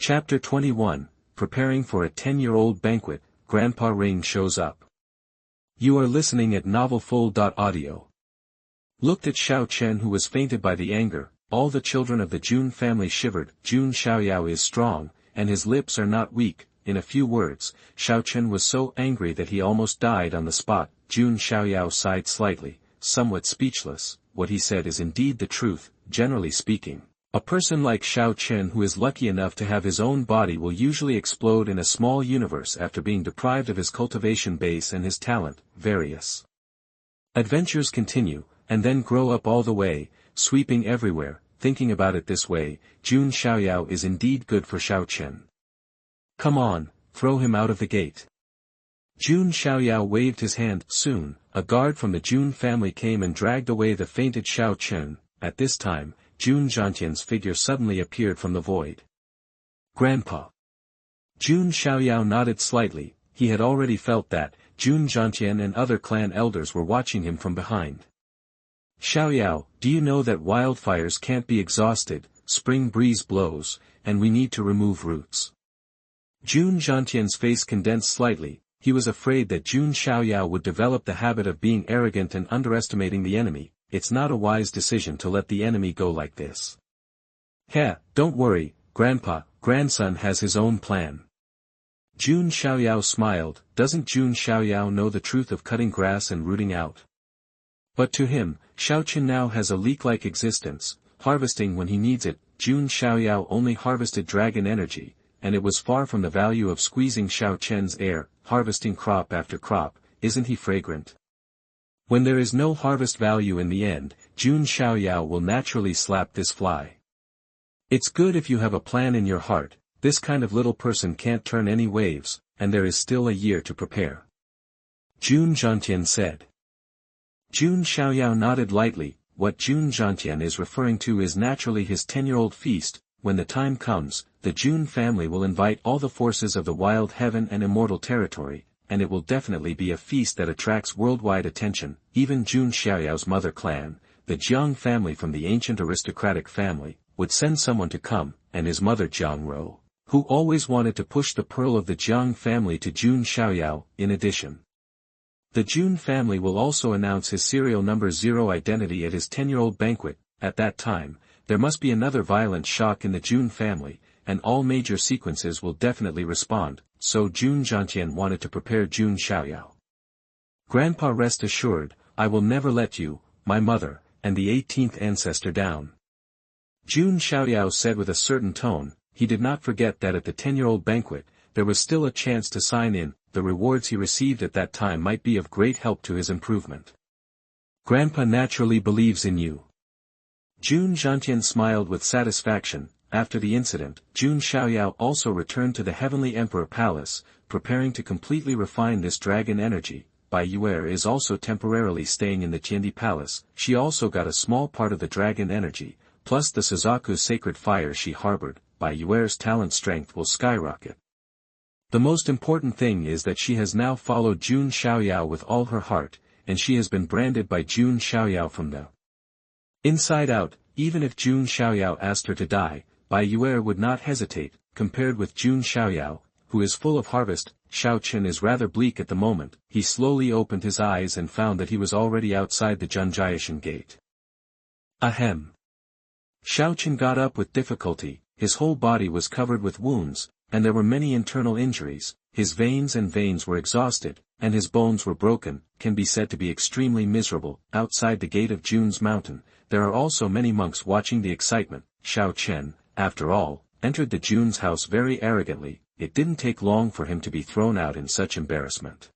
Chapter 21, Preparing for a 10-Year-Old Banquet, Grandpa Ring shows up. You are listening at novelfull.audio. Looked at Xiao Chen, who was fainted by the anger. All the children of the Jun family shivered. Jun Xiaoyao is strong, and his lips are not weak. In a few words, Xiao Chen was so angry that he almost died on the spot. Jun Xiaoyao sighed slightly, somewhat speechless. What he said is indeed the truth, generally speaking. A person like Xiao Chen who is lucky enough to have his own body will usually explode in a small universe after being deprived of his cultivation base and his talent. Various adventures continue, and then grow up all the way, sweeping everywhere. Thinking about it this way, Jun Xiaoyao is indeed good for Xiao Chen. Come on, throw him out of the gate. Jun Xiaoyao waved his hand. Soon, a guard from the Jun family came and dragged away the fainted Xiao Chen. At this time, Jun Zhantian's figure suddenly appeared from the void. Grandpa. Jun Xiaoyao nodded slightly. He had already felt that Jun Zhantian and other clan elders were watching him from behind. Xiaoyao, do you know that wildfires can't be exhausted? Spring breeze blows, and we need to remove roots. Jun Zhantian's face condensed slightly. He was afraid that Jun Xiaoyao would develop the habit of being arrogant and underestimating the enemy. It's not a wise decision to let the enemy go like this. Don't worry, Grandpa, grandson has his own plan. Jun Xiaoyao smiled. Doesn't Jun Xiaoyao know the truth of cutting grass and rooting out? But to him, Xiao Chen now has a leek-like existence, harvesting when he needs it. Jun Xiaoyao only harvested dragon energy, and it was far from the value of squeezing Xiao Chen's air, harvesting crop after crop. Isn't he fragrant? When there is no harvest value in the end, Jun Xiaoyao will naturally slap this fly. It's good if you have a plan in your heart. This kind of little person can't turn any waves, and there is still a year to prepare. Jun Zhantian said. Jun Xiaoyao nodded lightly. What Jun Zhantian is referring to is naturally his 10-year-old feast. When the time comes, the Jun family will invite all the forces of the wild heaven and immortal territory, and it will definitely be a feast that attracts worldwide attention. Even Jun Xiaoyao's mother clan, the Jiang family from the ancient aristocratic family, would send someone to come, and his mother Jiang Ro, who always wanted to push the pearl of the Jiang family to Jun Xiaoyao. In addition, the Jun family will also announce his serial number 0 identity at his 10-year-old banquet. At that time, there must be another violent shock in the Jun family, and all major sequences will definitely respond. So Jun Zhantian wanted to prepare Jun Xiaoyao. Grandpa, rest assured, I will never let you, my mother, and the 18th ancestor down. Jun Xiaoyao said with a certain tone. He did not forget that at the 10-year-old banquet, there was still a chance to sign in. The rewards he received at that time might be of great help to his improvement. Grandpa naturally believes in you. Jun Zhantian smiled with satisfaction. After the incident, Jun Xiaoyao also returned to the Heavenly Emperor Palace, preparing to completely refine this dragon energy. Bai Yuer is also temporarily staying in the Tiandi Palace. She also got a small part of the dragon energy, plus the Suzaku's sacred fire she harbored. Bai Yuer's talent strength will skyrocket. The most important thing is that she has now followed Jun Xiaoyao with all her heart, and she has been branded by Jun Xiaoyao from the inside out. Even if Jun Xiaoyao asked her to die, Bai Yuer would not hesitate. Compared with Jun Xiaoyao, who is full of harvest, Xiao Chen is rather bleak at the moment. He slowly opened his eyes and found that he was already outside the Junjiashan gate. Ahem. Xiao Chen got up with difficulty. His whole body was covered with wounds, and there were many internal injuries. His veins were exhausted, and his bones were broken. Can be said to be extremely miserable. Outside the gate of Jun's mountain, there are also many monks watching the excitement. Xiao Chen, after all, entered the Jun's house very arrogantly. It didn't take long for him to be thrown out in such embarrassment.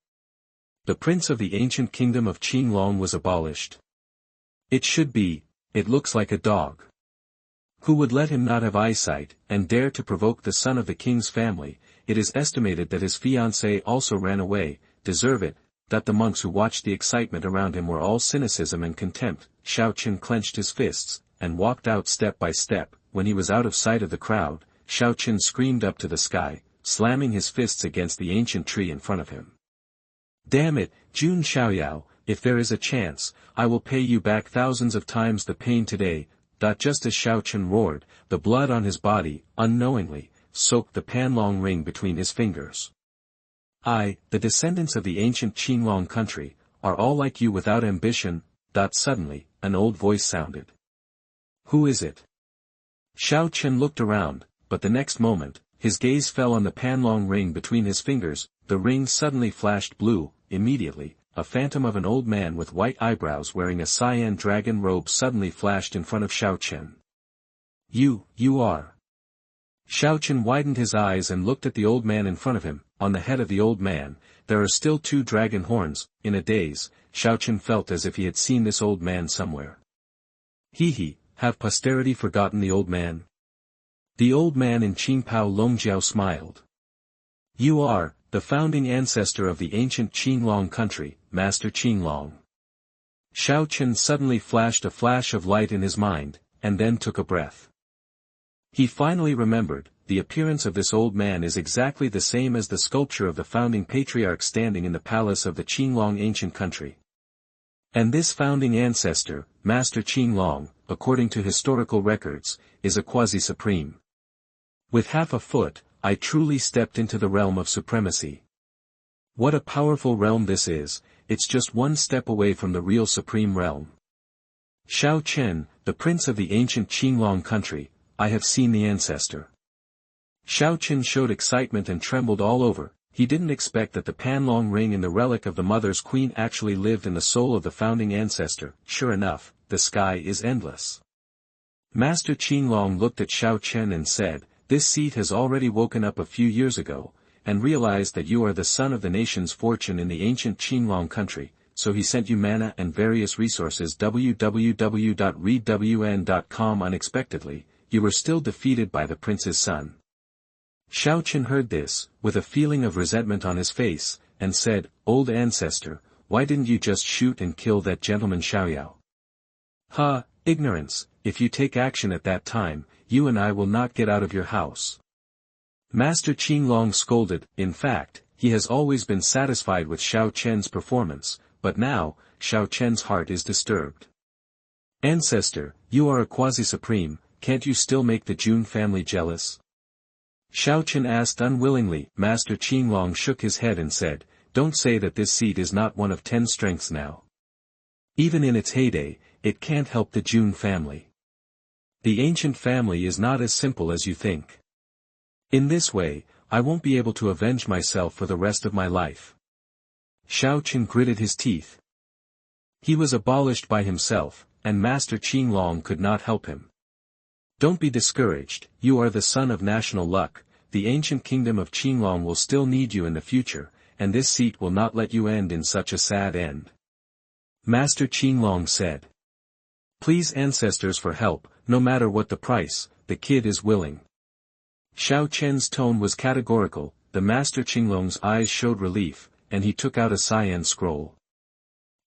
The prince of the ancient kingdom of Qinglong was abolished. It looks like a dog. Who would let him not have eyesight, and dare to provoke the son of the king's family? It is estimated that his fiancée also ran away. Deserve it, that the monks who watched the excitement around him were all cynicism and contempt. Xiao Chen clenched his fists, and walked out step by step. When he was out of sight of the crowd, Xiao Chen screamed up to the sky, slamming his fists against the ancient tree in front of him. Damn it, Jun Xiaoyao, if there is a chance, I will pay you back thousands of times the pain today. Just as Xiao Chen roared, the blood on his body, unknowingly, soaked the Panlong ring between his fingers. "I, the descendants of the ancient Qinglong country, are all like you without ambition." Suddenly, an old voice sounded. "Who is it?" Xiao Chen looked around, but the next moment, his gaze fell on the Panlong ring between his fingers. The ring suddenly flashed blue. Immediately, a phantom of an old man with white eyebrows wearing a cyan dragon robe suddenly flashed in front of Xiao Chen. You are." Xiao Chen widened his eyes and looked at the old man in front of him. On the head of the old man, there are still 2 dragon horns. In a daze, Xiao Chen felt as if he had seen this old man somewhere. He, have posterity forgotten the old man? The old man in Qingpao Longjiao smiled. "You are, the founding ancestor of the ancient Qinglong country, Master Qinglong." Xiao Chen suddenly flashed a flash of light in his mind, and then took a breath. He finally remembered, the appearance of this old man is exactly the same as the sculpture of the founding patriarch standing in the palace of the Qinglong ancient country. And this founding ancestor, Master Qinglong, according to historical records, is a quasi-supreme. With half a foot, I truly stepped into the realm of supremacy. What a powerful realm this is, it's just one step away from the real supreme realm. Xiao Chen, the prince of the ancient Qinglong country, I have seen the ancestor. Xiao Chen showed excitement and trembled all over. He didn't expect that the Panlong ring and the relic of the mother's queen actually lived in the soul of the founding ancestor. Sure enough, the sky is endless. Master Qinglong looked at Xiao Chen and said, "This seed has already woken up a few years ago, and realized that you are the son of the nation's fortune in the ancient Qinglong country, so he sent you mana and various resources www.readwn.com unexpectedly. You were still defeated by the prince's son." Xiao Chen heard this, with a feeling of resentment on his face, and said, "Old ancestor, why didn't you just shoot and kill that gentleman Xiaoyao?" "Ha, ignorance, if you take action at that time, you and I will not get out of your house." Master Qinglong scolded. In fact, he has always been satisfied with Xiao Chen's performance, but now, Xiao Chen's heart is disturbed. "Ancestor, you are a quasi-supreme, can't you still make the Jun family jealous?" Xiao Chen asked unwillingly. Master Qinglong shook his head and said, "Don't say that this seed is not one of 10 strengths now. Even in its heyday, it can't help the Jun family. The ancient family is not as simple as you think. In this way, I won't be able to avenge myself for the rest of my life." Xiao Chen gritted his teeth. He was abolished by himself, and Master Qinglong could not help him. "Don't be discouraged, you are the son of national luck, the ancient kingdom of Qinglong will still need you in the future, and this seat will not let you end in such a sad end." Master Qinglong said. "Please ancestors for help, no matter what the price, the kid is willing." Xiao Chen's tone was categorical. The Master Qinglong's eyes showed relief, and he took out a cyan scroll.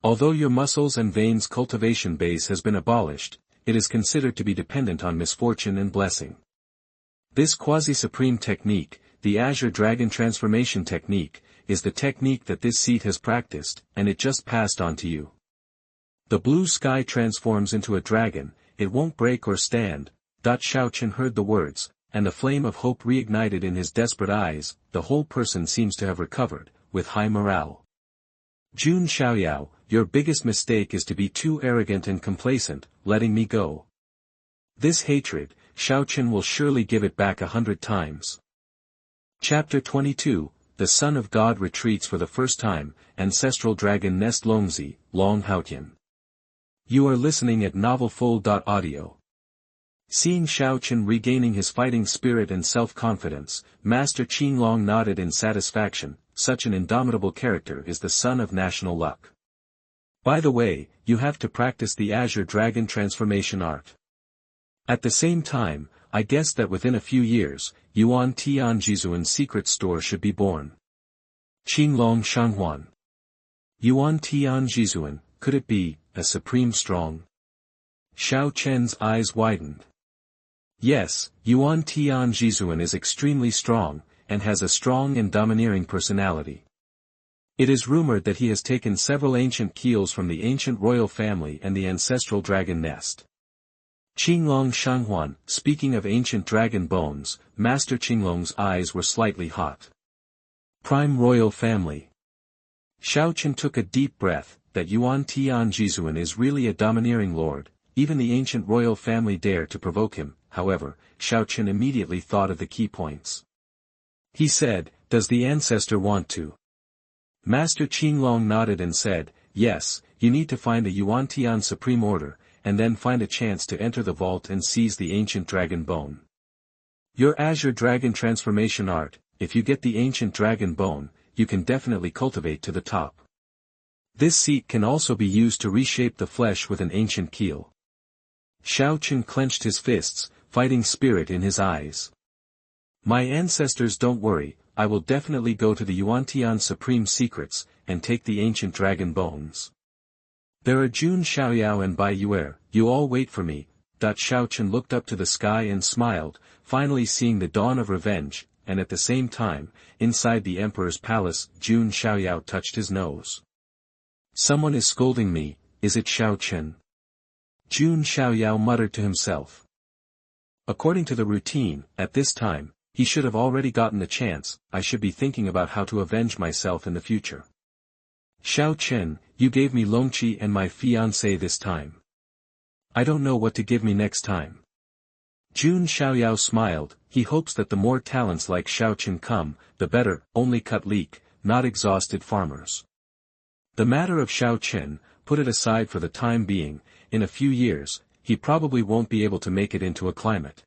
"Although your muscles and veins cultivation base has been abolished, it is considered to be dependent on misfortune and blessing. This quasi-supreme technique, the Azure Dragon Transformation Technique, is the technique that this seat has practiced, and it just passed on to you. The blue sky transforms into a dragon, it won't break or stand." Xiao Chen heard the words, and the flame of hope reignited in his desperate eyes. The whole person seems to have recovered, with high morale. "Jun Xiaoyao, your biggest mistake is to be too arrogant and complacent, letting me go. This hatred, Xiao Chen will surely give it back 100 times. Chapter 22, The Son of God Retreats for the First Time, Ancestral Dragon Nest Longzi, Long Haotian. You are listening at novelfull.audio. Seeing Xiao Chen regaining his fighting spirit and self-confidence, Master Qinglong nodded in satisfaction. Such an indomitable character is the son of national luck. By the way, you have to practice the Azure Dragon Transformation art. At the same time, I guess that within a few years, Yuan Tianjizuan's secret store should be born. Qinglong Xuanhuan. Yuan Tianjizuan, could it be, a supreme strong? Xiao Chen's eyes widened. Yes, Yuan Tianjizuan is extremely strong, and has a strong and domineering personality. It is rumored that he has taken several ancient keels from the ancient royal family and the ancestral dragon nest. Qinglong Shanghuan, speaking of ancient dragon bones, Master Qinglong's eyes were slightly hot. Prime royal family. Xiaochen took a deep breath, that Yuan Tianjizuan is really a domineering lord, even the ancient royal family dare to provoke him. However, Xiaochen immediately thought of the key points. He said, "Does the ancestor want to?" Master Qinglong nodded and said, "Yes, you need to find a Yuan-Tian supreme order, and then find a chance to enter the vault and seize the ancient dragon bone. Your Azure Dragon transformation art, if you get the ancient dragon bone, you can definitely cultivate to the top. This seat can also be used to reshape the flesh with an ancient keel." Xiaochen clenched his fists, fighting spirit in his eyes. "My ancestors, don't worry, I will definitely go to the Yuan-Tian supreme secrets, and take the ancient dragon bones. There are Jun Xiaoyao and Bai Yuer, you all wait for me." Xiaochen looked up to the sky and smiled, finally seeing the dawn of revenge, and at the same time, inside the emperor's palace, Jun Xiaoyao touched his nose. "Someone is scolding me, is it Xiaochen?" Jun Xiaoyao muttered to himself. According to the routine, at this time, he should have already gotten the chance. I should be thinking about how to avenge myself in the future. "Xiaochen, you gave me Longqi and my fiancé this time. I don't know what to give me next time." Jun Xiaoyao smiled. He hopes that the more talents like Xiaochen come, the better. Only cut leak, not exhausted farmers. The matter of Xiaochen, put it aside for the time being. In a few years, he probably won't be able to make it into a climate.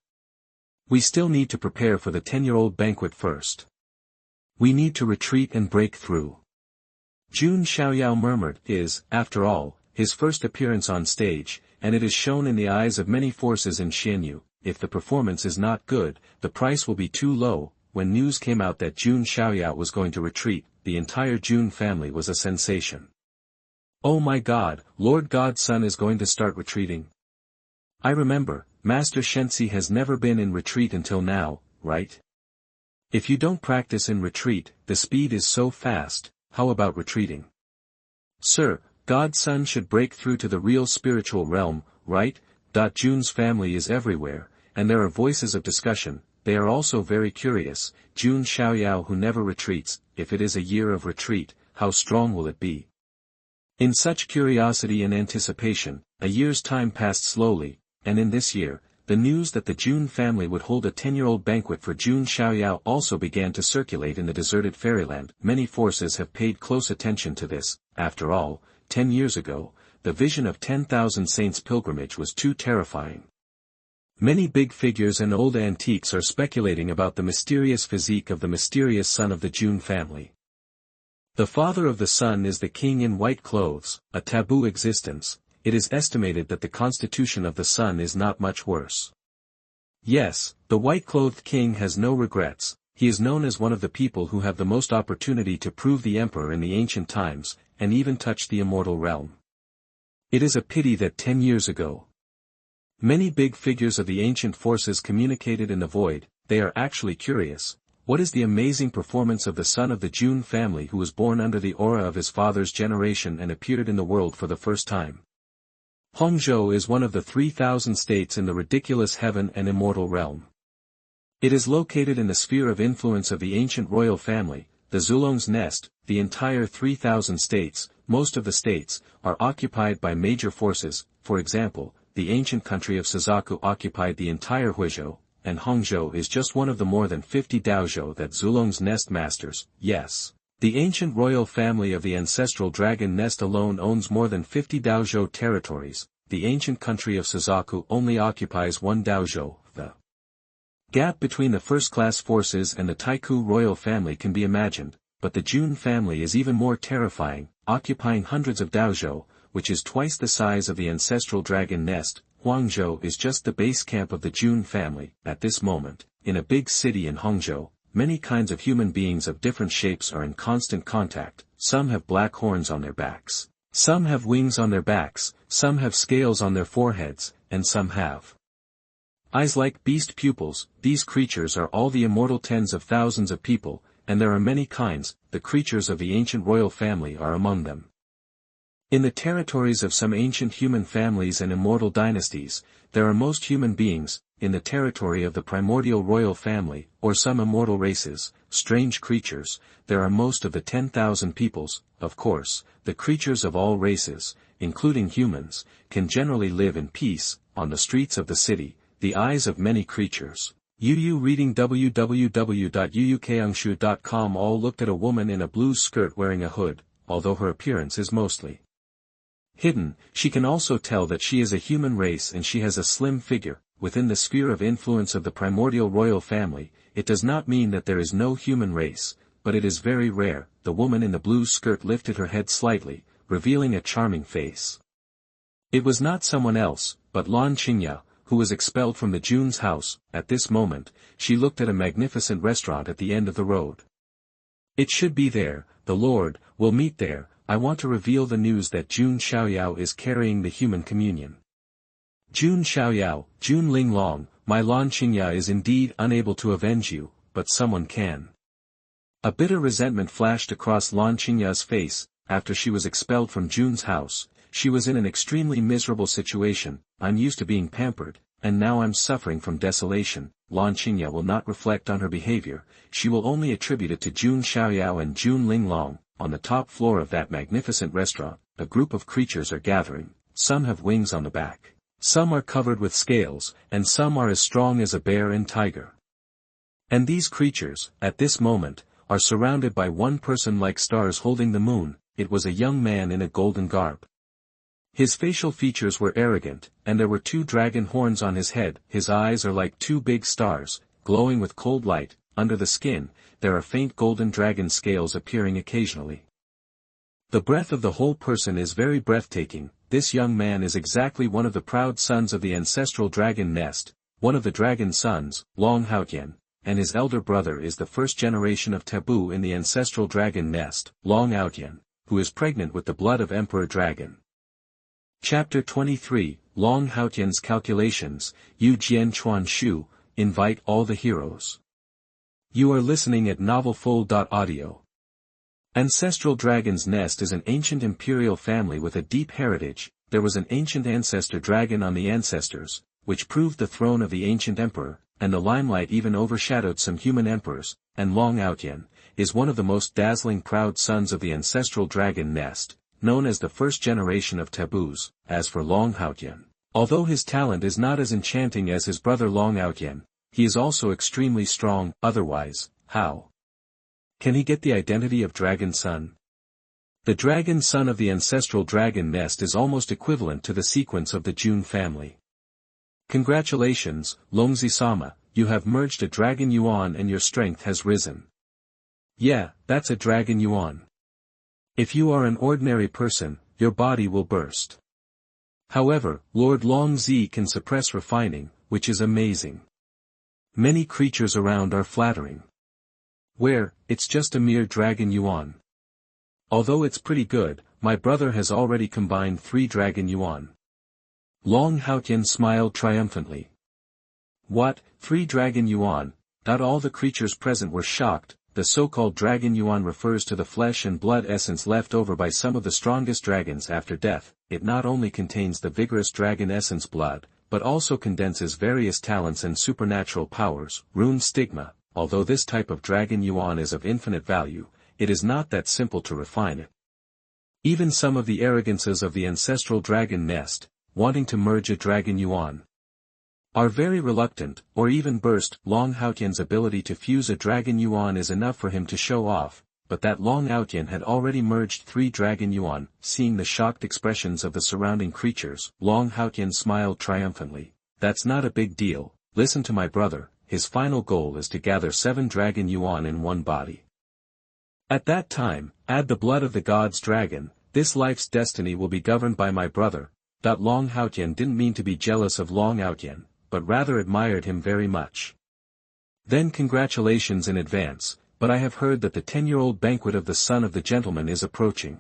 We still need to prepare for the 10-year-old banquet first. We need to retreat and break through. Jun Xiaoyao murmured, is, after all, his first appearance on stage, and it is shown in the eyes of many forces in Xianyu. If the performance is not good, the price will be too low. When news came out that Jun Xiaoyao was going to retreat, the entire Jun family was a sensation. "Oh my God, Lord God's son is going to start retreating. I remember, Master Shenzi has never been in retreat until now, right? If you don't practice in retreat, the speed is so fast. How about retreating? Sir, God's son should break through to the real spiritual realm, right?" Jun's family is everywhere, and there are voices of discussion. They are also very curious. Jun Xiaoyao who never retreats, if it is a year of retreat, how strong will it be? In such curiosity and anticipation, a year's time passed slowly, and in this year, the news that the Jun family would hold a 10-year-old banquet for Jun Xiaoyao also began to circulate in the deserted fairyland. Many forces have paid close attention to this. After all, 10 years ago, the vision of 10,000 saints' pilgrimage was too terrifying. Many big figures and old antiques are speculating about the mysterious physique of the mysterious son of the Jun family. The father of the son is the king in white clothes, a taboo existence. It is estimated that the constitution of the son is not much worse. Yes, the white-clothed king has no regrets. He is known as one of the people who have the most opportunity to prove the emperor in the ancient times, and even touch the immortal realm. It is a pity that 10 years ago, many big figures of the ancient forces communicated in the void. They are actually curious. What is the amazing performance of the son of the Jun family who was born under the aura of his father's generation and appeared in the world for the first time? Hongzhou is one of the 3,000 states in the ridiculous heaven and immortal realm. It is located in the sphere of influence of the ancient royal family, the Zulong's nest. The entire 3,000 states, most of the states, are occupied by major forces. For example, the ancient country of Suzaku occupied the entire Huizhou, and Hongzhou is just one of the more than 50 daozhou that Zulong's nest masters. Yes. The ancient royal family of the Ancestral Dragon Nest alone owns more than 50 daozhou territories. The ancient country of Suzaku only occupies one daozhou. The gap between the first-class forces and the Taiku royal family can be imagined, but the Jun family is even more terrifying, occupying hundreds of daozhou, which is twice the size of the Ancestral Dragon Nest. Huangzhou is just the base camp of the Jun family. At this moment, in a big city in Hongzhou, many kinds of human beings of different shapes are in constant contact. Some have black horns on their backs, some have wings on their backs, some have scales on their foreheads, and some have eyes like beast pupils. These creatures are all the immortal tens of thousands of people, and there are many kinds. The creatures of the ancient royal family are among them. In the territories of some ancient human families and immortal dynasties, there are most human beings. In the territory of the primordial royal family, or some immortal races, strange creatures, there are most of the 10,000 peoples. Of course, the creatures of all races, including humans, can generally live in peace, on the streets of the city, the eyes of many creatures. Yu reading www.yuukangshu.com. All looked at a woman in a blue skirt wearing a hood, although her appearance is mostly hidden. She can also tell that she is a human race and she has a slim figure. Within the sphere of influence of the primordial royal family, it does not mean that there is no human race, but it is very rare. The woman in the blue skirt lifted her head slightly, revealing a charming face. It was not someone else, but Lan Qingyao, who was expelled from the Jun's house. At this moment, she looked at a magnificent restaurant at the end of the road. It should be there, the Lord will meet there. I want to reveal the news that Jun Xiaoyao is carrying the human communion. Jun Xiaoyao, Jun Linglong, my Lan Qingyao is indeed unable to avenge you, but someone can. A bitter resentment flashed across Lan Qingyao's face. After she was expelled from Jun's house, she was in an extremely miserable situation. I'm used to being pampered, and now I'm suffering from desolation. Lan Qingyao will not reflect on her behavior, she will only attribute it to Jun Xiaoyao and Jun Linglong. On the top floor of that magnificent restaurant, a group of creatures are gathering. Some have wings on the back. Some are covered with scales, and some are as strong as a bear and tiger. And these creatures, at this moment, are surrounded by one person like stars holding the moon. It was a young man in a golden garb. His facial features were arrogant, and there were 2 dragon horns on his head. His eyes are like 2 big stars, glowing with cold light. Under the skin, there are faint golden dragon scales appearing occasionally. The breath of the whole person is very breathtaking. This young man is exactly one of the proud sons of the Ancestral Dragon Nest, one of the dragon sons, Long Haotian, and his elder brother is the first generation of taboo in the Ancestral Dragon Nest, Long Haotian, who is pregnant with the blood of Emperor Dragon. Chapter 23, Long Haotian's Calculations. Jian Chuan Shu, invite all the heroes. You are listening at novelfull.audio. Ancestral Dragon's Nest is an ancient imperial family with a deep heritage. There was an ancient ancestor dragon on the ancestors, which proved the throne of the ancient emperor, and the limelight even overshadowed some human emperors, and Long Haotian is one of the most dazzling proud sons of the Ancestral Dragon Nest, known as the first generation of taboos. As for Long Haotian, although his talent is not as enchanting as his brother Long Haotian, he is also extremely strong. Otherwise, how can he get the identity of Dragon Son? The Dragon Son of the Ancestral Dragon Nest is almost equivalent to the sequence of the Jun family. Congratulations, Longzi-sama, you have merged a Dragon Yuan and your strength has risen. Yeah, that's a Dragon Yuan. If you are an ordinary person, your body will burst. However, Lord Longzi can suppress refining, which is amazing. Many creatures around are flattering. Where, it's just a mere Dragon Yuan. Although it's pretty good, my brother has already combined 3 Dragon Yuan. Long Haotian smiled triumphantly. What, 3 Dragon Yuan? All the creatures present were shocked. The so-called Dragon Yuan refers to the flesh and blood essence left over by some of the strongest dragons after death. It not only contains the vigorous dragon essence blood, but also condenses various talents and supernatural powers. Rune stigma. Although this type of Dragon Yuan is of infinite value, it is not that simple to refine it. Even some of the arrogances of the Ancestral Dragon Nest, wanting to merge a Dragon Yuan, are very reluctant, or even burst. Long Haotian's ability to fuse a Dragon Yuan is enough for him to show off, but that Long Haotian had already merged 3 Dragon Yuan. Seeing the shocked expressions of the surrounding creatures, Long Haotian smiled triumphantly. That's not a big deal, listen to my brother. His final goal is to gather 7 Dragon Yuan in one body. At that time, add the blood of the god's dragon, this life's destiny will be governed by my brother. Long Haotian didn't mean to be jealous of Long Haotian, but rather admired him very much. Then congratulations in advance, but I have heard that the 10-year-old banquet of the son of the gentleman is approaching.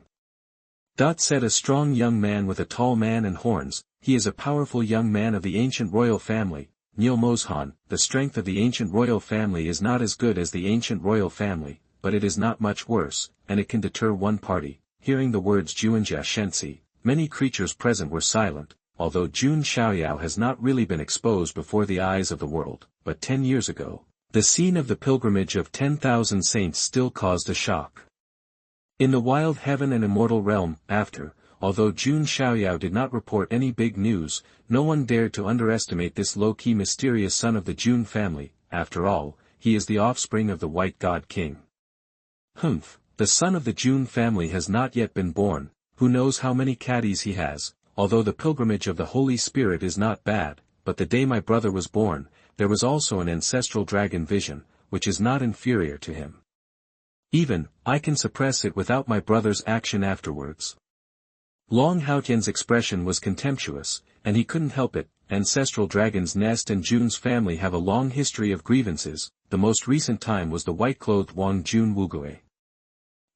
Said a strong young man with a tall man and horns. He is a powerful young man of the ancient royal family. Neil Mozhan, the strength of the ancient royal family is not as good as the ancient royal family, but it is not much worse, and it can deter one party. Hearing the words Juanjia Shensi, many creatures present were silent, although Jun Xiaoyao has not really been exposed before the eyes of the world, but 10 years ago, the scene of the pilgrimage of 10,000 saints still caused a shock. In the wild heaven and immortal realm, although Jun Xiaoyao did not report any big news, no one dared to underestimate this low-key mysterious son of the Jun family. After all, he is the offspring of the White God King. The son of the Jun family has not yet been born, who knows how many caddies he has, although the pilgrimage of the Holy Spirit is not bad, but the day my brother was born, there was also an ancestral dragon vision, which is not inferior to him. Even, I can suppress it without my brother's action afterwards. Long Haotian's expression was contemptuous, and he couldn't help it. Ancestral Dragon's Nest and Jun's family have a long history of grievances. The most recent time was the white-clothed Wang Jun Wugui.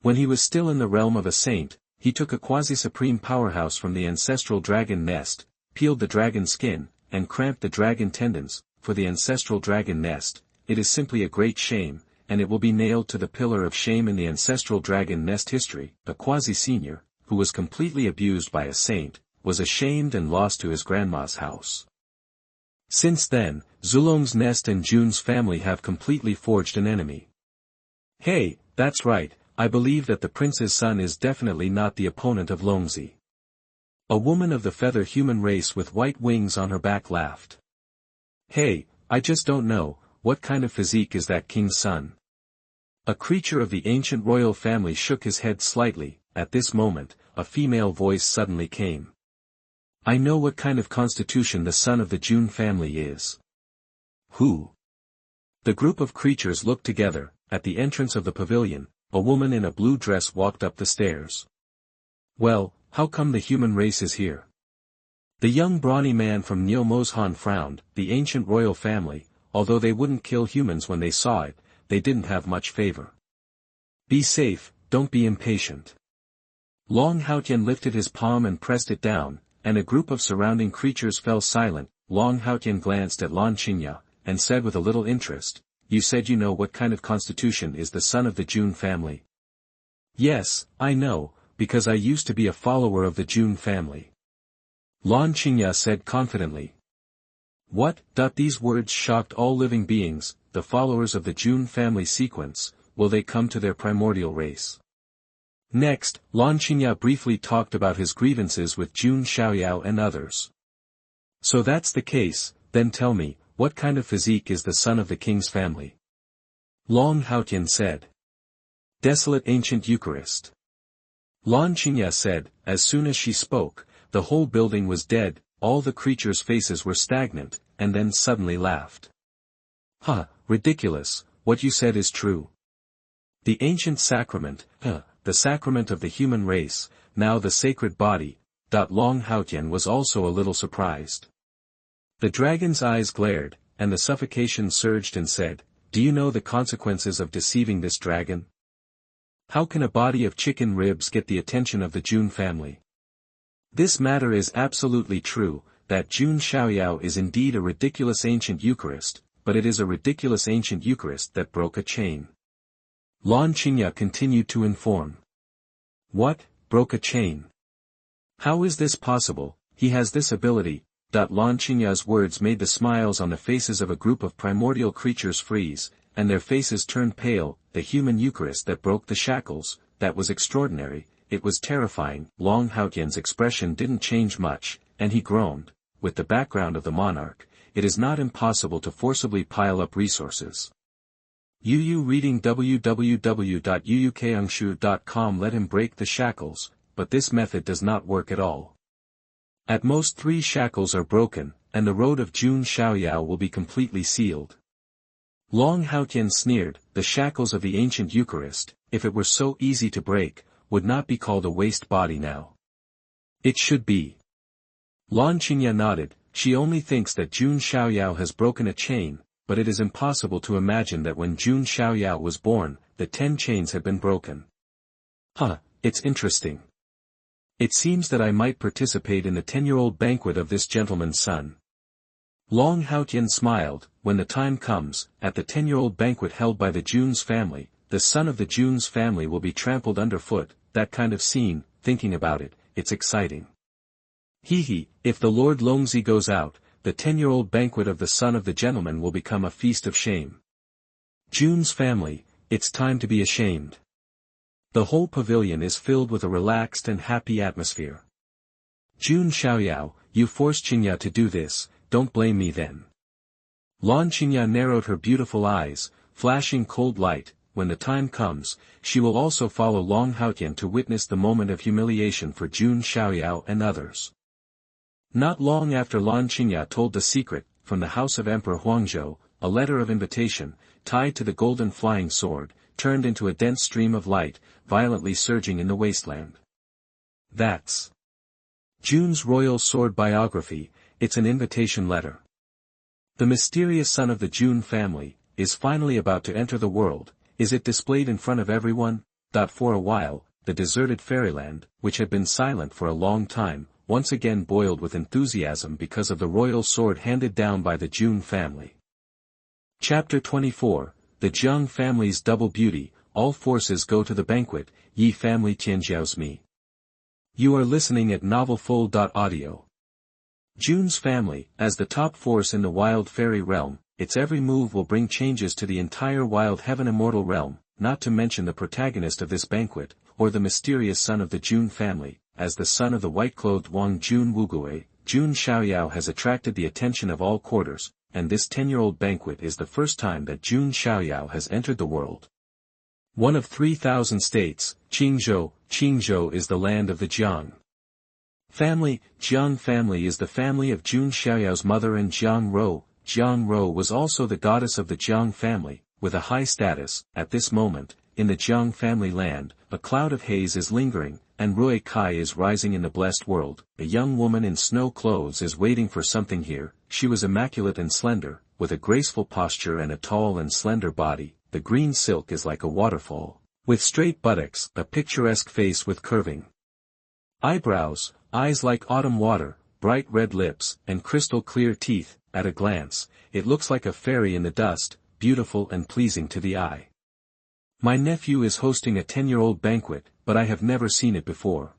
When he was still in the realm of a saint, he took a quasi-supreme powerhouse from the ancestral dragon nest, peeled the dragon skin, and cramped the dragon tendons. For the ancestral dragon nest, it is simply a great shame, and it will be nailed to the pillar of shame in the ancestral dragon nest history. A quasi-senior, who was completely abused by a saint, was ashamed and lost to his grandma's house. Since then, Zulong's nest and Jun's family have completely forged an enemy. Hey, that's right, I believe that the prince's son is definitely not the opponent of Longzi. A woman of the feather human race with white wings on her back laughed. Hey, I just don't know, what kind of physique is that king's son? A creature of the ancient royal family shook his head slightly. At this moment, a female voice suddenly came. I know what kind of constitution the son of the Jun family is. Who? The group of creatures looked together. At the entrance of the pavilion, a woman in a blue dress walked up the stairs. Well, how come the human race is here? The young brawny man from Niu-Mozhan frowned. The ancient royal family, although they wouldn't kill humans when they saw it, they didn't have much favor. Be safe, don't be impatient. Long Haotian lifted his palm and pressed it down, and a group of surrounding creatures fell silent. Long Haotian glanced at Lan Qingya, and said with a little interest, You said you know what kind of constitution is the son of the Jun family? Yes, I know, because I used to be a follower of the Jun family. Lan Qingya said confidently. What? These words shocked all living beings. The followers of the Jun family sequence, will they come to their primordial race? Next, Lan Qingya briefly talked about his grievances with Jun Xiaoyao and others. So that's the case, then tell me, what kind of physique is the son of the king's family? Long Haotian said. Desolate ancient Eucharist. Lan Qingya said, as soon as she spoke, the whole building was dead, all the creatures' faces were stagnant, and then suddenly laughed. Ridiculous, what you said is true. The ancient sacrament, the sacrament of the human race, now the sacred body. Long Haotian was also a little surprised. The dragon's eyes glared, and the suffocation surged and said, Do you know the consequences of deceiving this dragon? How can a body of chicken ribs get the attention of the Jun family? This matter is absolutely true, that Jun Xiaoyao is indeed a ridiculous ancient Eucharist, but it is a ridiculous ancient Eucharist that broke a chain. Lan Qingya continued to inform. What, broke a chain? How is this possible? He has this ability. Lan Qingya's words made the smiles on the faces of a group of primordial creatures freeze, and their faces turned pale. The human Eucharist that broke the shackles, that was extraordinary, it was terrifying. Long Haotian's expression didn't change much, and he groaned. With the background of the monarch, it is not impossible to forcibly pile up resources. Yu reading www.yuukangshu.com. Let him break the shackles, but this method does not work at all. At most 3 shackles are broken, and the road of Jun Xiaoyao will be completely sealed. Long Haotian sneered, the shackles of the ancient Eucharist, if it were so easy to break, would not be called a waste body now. It should be. Lan Qingya nodded, she only thinks that Jun Xiaoyao has broken a chain, but it is impossible to imagine that when Jun Xiaoyao was born, the 10 chains had been broken. It's interesting. It seems that I might participate in the 10-year-old banquet of this gentleman's son. Long Haotian smiled. When the time comes, at the 10-year-old banquet held by the Jun's family, the son of the Jun's family will be trampled underfoot. That kind of scene, thinking about it, it's exciting. He, if the Lord Longzi goes out, the 10-year-old banquet of the son of the gentleman will become a feast of shame. Jun's family, it's time to be ashamed. The whole pavilion is filled with a relaxed and happy atmosphere. Jun Xiaoyao, you forced Xingya to do this, don't blame me then. Lan Xingya narrowed her beautiful eyes, flashing cold light. When the time comes, she will also follow Long Haotian to witness the moment of humiliation for Jun Xiaoyao and others. Not long after Lan Xingya told the secret, from the house of Emperor Huangzhou, a letter of invitation, tied to the golden flying sword, turned into a dense stream of light, violently surging in the wasteland. That's Jun's royal sword biography. It's an invitation letter. The mysterious son of the Jun family, is finally about to enter the world. Is it displayed in front of everyone? For a while, the deserted fairyland, which had been silent for a long time, once again boiled with enthusiasm because of the royal sword handed down by the Jun family. Chapter 24, The Jiang Family's Double Beauty. All forces go to the banquet. Ye family Tianjiao's me. You are listening at novelfull.audio. Jun's family, as the top force in the wild fairy realm, its every move will bring changes to the entire wild heaven immortal realm, not to mention the protagonist of this banquet, or the mysterious son of the Jun family. As the son of the white-clothed Wang Jun Wugui, Jun Xiaoyao has attracted the attention of all quarters, and this 10-year-old banquet is the first time that Jun Xiaoyao has entered the world. One of 3,000 states, Qingzhou is the land of the Jiang family. Jiang family is the family of Jun Xiaoyao's mother and Jiang Ro. Jiang Ro was also the goddess of the Jiang family, with a high status. At this moment, in the Jiang family land, a cloud of haze is lingering, and Rui Kai is rising in the blessed world. A young woman in snow clothes is waiting for something here. She was immaculate and slender, with a graceful posture and a tall and slender body. The green silk is like a waterfall, with straight buttocks, a picturesque face with curving eyebrows, eyes like autumn water, bright red lips, and crystal clear teeth. At a glance, it looks like a fairy in the dust, beautiful and pleasing to the eye. My nephew is hosting a 10-year-old banquet, but I have never seen it before.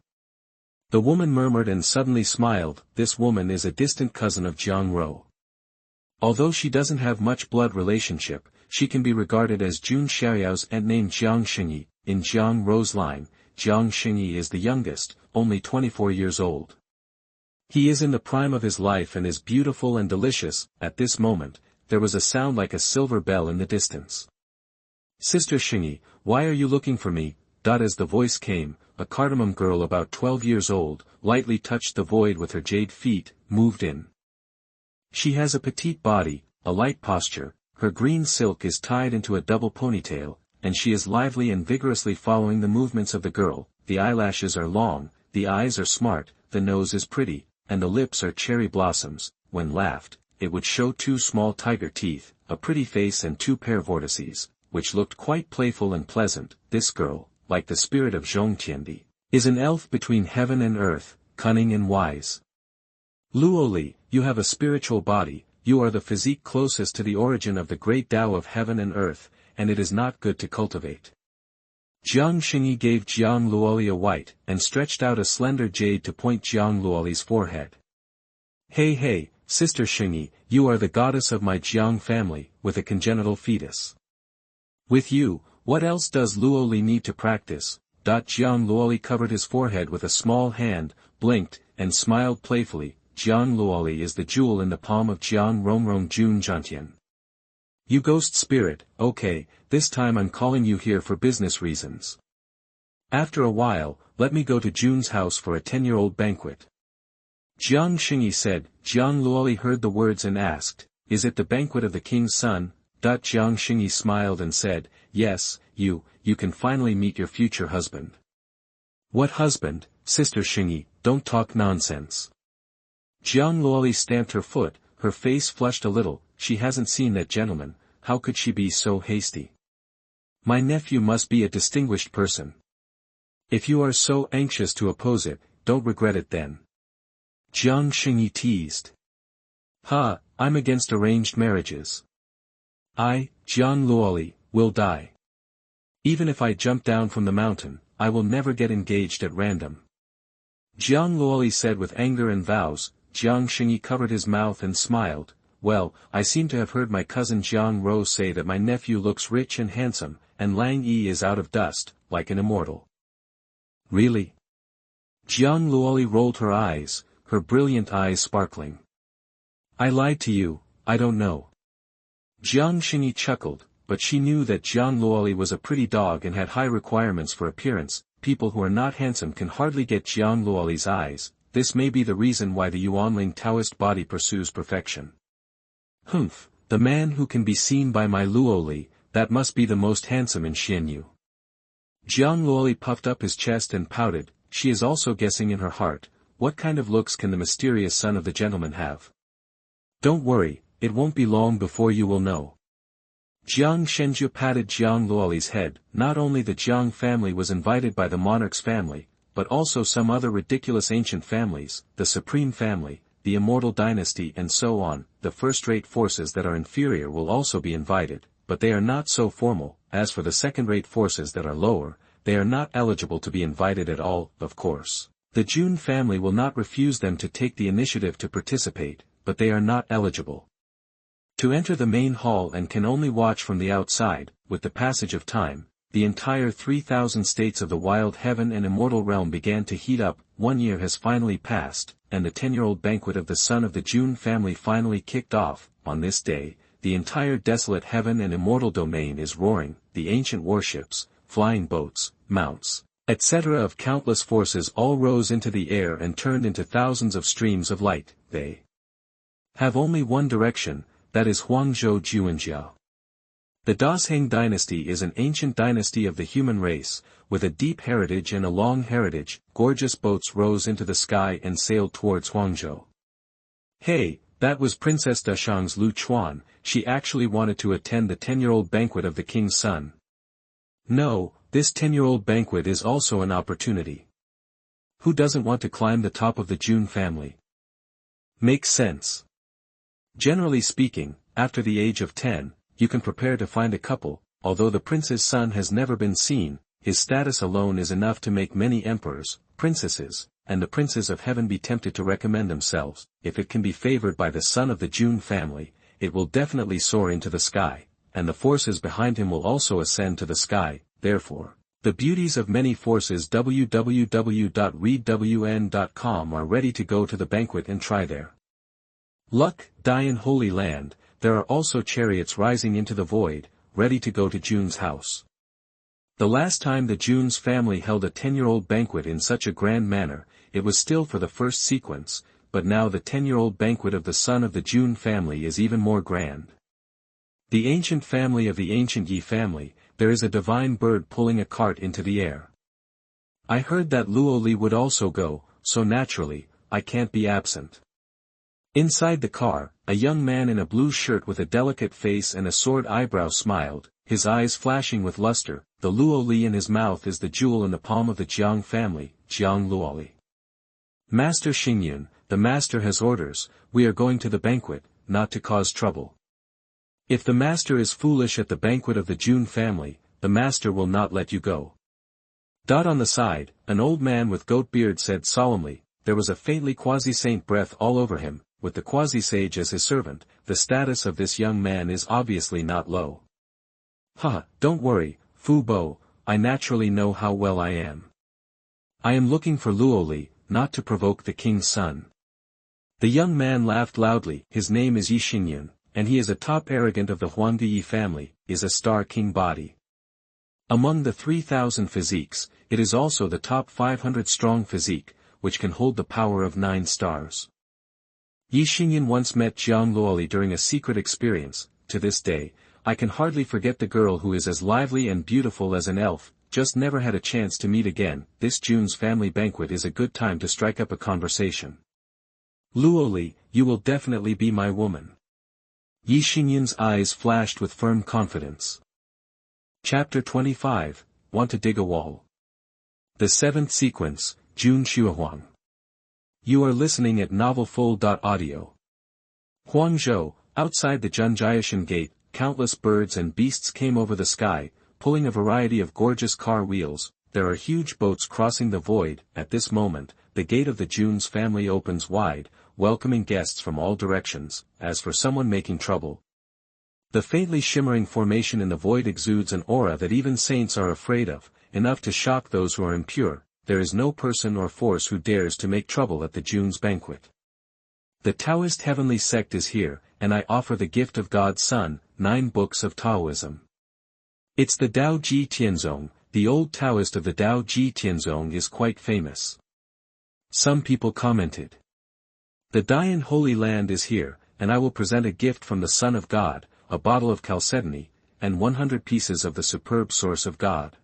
The woman murmured and suddenly smiled. This woman is a distant cousin of Jiang Ro. Although she doesn't have much blood relationship, she can be regarded as Jun Xiaoyao's aunt named Jiang Xingyi. In Jiang Ro's line, Jiang Xingyi is the youngest, only 24 years old. He is in the prime of his life and is beautiful and delicious. At this moment, there was a sound like a silver bell in the distance. Sister Xingyi, why are you looking for me? As the voice came, a cardamom girl about 12 years old, lightly touched the void with her jade feet, moved in. She has a petite body, a light posture, her green silk is tied into a double ponytail, and she is lively and vigorously following the movements of the girl. The eyelashes are long, the eyes are smart, the nose is pretty, and the lips are cherry blossoms. When laughed, it would show 2 small tiger teeth, a pretty face and 2 pair vortices, which looked quite playful and pleasant. This girl, like the spirit of Zhongtiandi, is an elf between heaven and earth, cunning and wise. Luo Li, you have a spiritual body, you are the physique closest to the origin of the great Tao of heaven and earth, and it is not good to cultivate. Jiang Xingyi gave Jiang Luoli a white, and stretched out a slender jade to point Jiang Luoli's forehead. Hey, Sister Xingyi, you are the goddess of my Jiang family, with a congenital fetus. With you, what else does Luo Li need to practice? Jiang Luoli covered his forehead with a small hand, blinked, and smiled playfully. Jiang Luoli is the jewel in the palm of Jiang Romrong Jun Zhantian. You ghost spirit, okay, this time I'm calling you here for business reasons. After a while, let me go to Jun's house for a 10-year-old banquet. Jiang Xingyi said. Jiang Luoli heard the words and asked, is it the banquet of the king's son? Jiang Xingyi smiled and said, yes, you can finally meet your future husband. What husband, Sister Xingyi, don't talk nonsense. Jiang Luoli stamped her foot, her face flushed a little. She hasn't seen that gentleman, how could she be so hasty? My nephew must be a distinguished person. If you are so anxious to oppose it, don't regret it then. Jiang Xingyi teased. I'm against arranged marriages. I, Jiang Luoli, will die. Even if I jump down from the mountain, I will never get engaged at random. Jiang Luoli said with anger and vows. Jiang Xingyi covered his mouth and smiled. Well, I seem to have heard my cousin Jiang Ro say that my nephew looks rich and handsome, and Lang Yi is out of dust, like an immortal. Really? Jiang Luoli rolled her eyes, her brilliant eyes sparkling. I lied to you, I don't know. Jiang Xingyi chuckled, but she knew that Jiang Luoli was a pretty dog and had high requirements for appearance. People who are not handsome can hardly get Jiang Luoli's eyes. This may be the reason why the Yuanling Taoist body pursues perfection. Humph, the man who can be seen by my Luo Li, that must be the most handsome in Xianyu. Jiang Luoli puffed up his chest and pouted. She is also guessing in her heart, what kind of looks can the mysterious son of the gentleman have? Don't worry, it won't be long before you will know. Jiang Shenju patted Jiang Luoli's head. Not only the Jiang family was invited by the monarch's family, but also some other ridiculous ancient families, the Supreme Family, the Immortal Dynasty and so on. The first-rate forces that are inferior will also be invited, but they are not so formal. As for the second-rate forces that are lower, they are not eligible to be invited at all, of course. The Jun family will not refuse them to take the initiative to participate, but they are not eligible to enter the main hall and can only watch from the outside. With the passage of time, the entire 3,000 states of the wild heaven and immortal realm began to heat up. 1 year has finally passed, and the 10-year-old banquet of the son of the Jun family finally kicked off. On this day, the entire desolate heaven and immortal domain is roaring. The ancient warships, flying boats, mounts, etc. of countless forces all rose into the air and turned into thousands of streams of light. They have only one direction, that is Huangzhou Juanjiao. The Dasheng dynasty is an ancient dynasty of the human race, with a deep heritage and a long heritage. Gorgeous boats rose into the sky and sailed towards Huangzhou. Hey, that was Princess Dashang's Lu Chuan. She actually wanted to attend the 10-year-old banquet of the king's son. No, this 10-year-old banquet is also an opportunity. Who doesn't want to climb the top of the Jun family? Makes sense. Generally speaking, after the age of 10, you can prepare to find a couple. Although the prince's son has never been seen, his status alone is enough to make many emperors, princesses, and the princes of heaven be tempted to recommend themselves. If it can be favored by the son of the Jun family, it will definitely soar into the sky, and the forces behind him will also ascend to the sky. Therefore, the beauties of many forces www.readwn.com are ready to go to the banquet and try their luck. Dian Holy Land, there are also chariots rising into the void, ready to go to Jun's house. The last time the Jun's family held a 10-year-old banquet in such a grand manner, it was still for the first sequence, but now the 10-year-old banquet of the son of the Jun family is even more grand. The ancient family of the ancient Ye family, there is a divine bird pulling a cart into the air. I heard that Luo Li would also go, so naturally, I can't be absent. Inside the car, a young man in a blue shirt with a delicate face and a sword eyebrow smiled, his eyes flashing with luster. The Luo Li in his mouth is the jewel in the palm of the Jiang family, Jiang Luoli. Master Xingyun, the master has orders. We are going to the banquet, not to cause trouble. If the master is foolish at the banquet of the Jun family, the master will not let you go. On the side, an old man with goat beard said solemnly. There was a faintly quasi-saint breath all over him. With the quasi-sage as his servant, the status of this young man is obviously not low. Don't worry, Fu Bo, I naturally know how well I am. I am looking for Luo Li, not to provoke the king's son. The young man laughed loudly. His name is Ye Xingyun, and he is a top arrogant of the Huangdi family, is a star king body. Among the 3,000 physiques, it is also the top 500 strong physique, which can hold the power of 9 stars. Ye Xingyun once met Jiang Luoli during a secret experience. To this day, I can hardly forget the girl who is as lively and beautiful as an elf. Just never had a chance to meet again. This Jun's family banquet is a good time to strike up a conversation. Luo Li, you will definitely be my woman. Ye Xingyun's eyes flashed with firm confidence. Chapter 25, Want to dig a wall. The 7th sequence, Jun Xuehuang. You are listening at novelfull.audio. Huangzhou, outside the Zhenjiashan gate, countless birds and beasts came over the sky, pulling a variety of gorgeous car wheels. There are huge boats crossing the void. At this moment, the gate of the Jun's family opens wide, welcoming guests from all directions, as for someone making trouble. The faintly shimmering formation in the void exudes an aura that even saints are afraid of, enough to shock those who are impure. There is no person or force who dares to make trouble at the Jun's banquet. The Taoist heavenly sect is here, and I offer the gift of God's Son, 9 books of Taoism. It's the Dao Ji Tianzong, the old Taoist of the Dao Ji Tianzong is quite famous. Some people commented. The Dian Holy Land is here, and I will present a gift from the Son of God, a bottle of chalcedony, and 100 pieces of the superb source of God.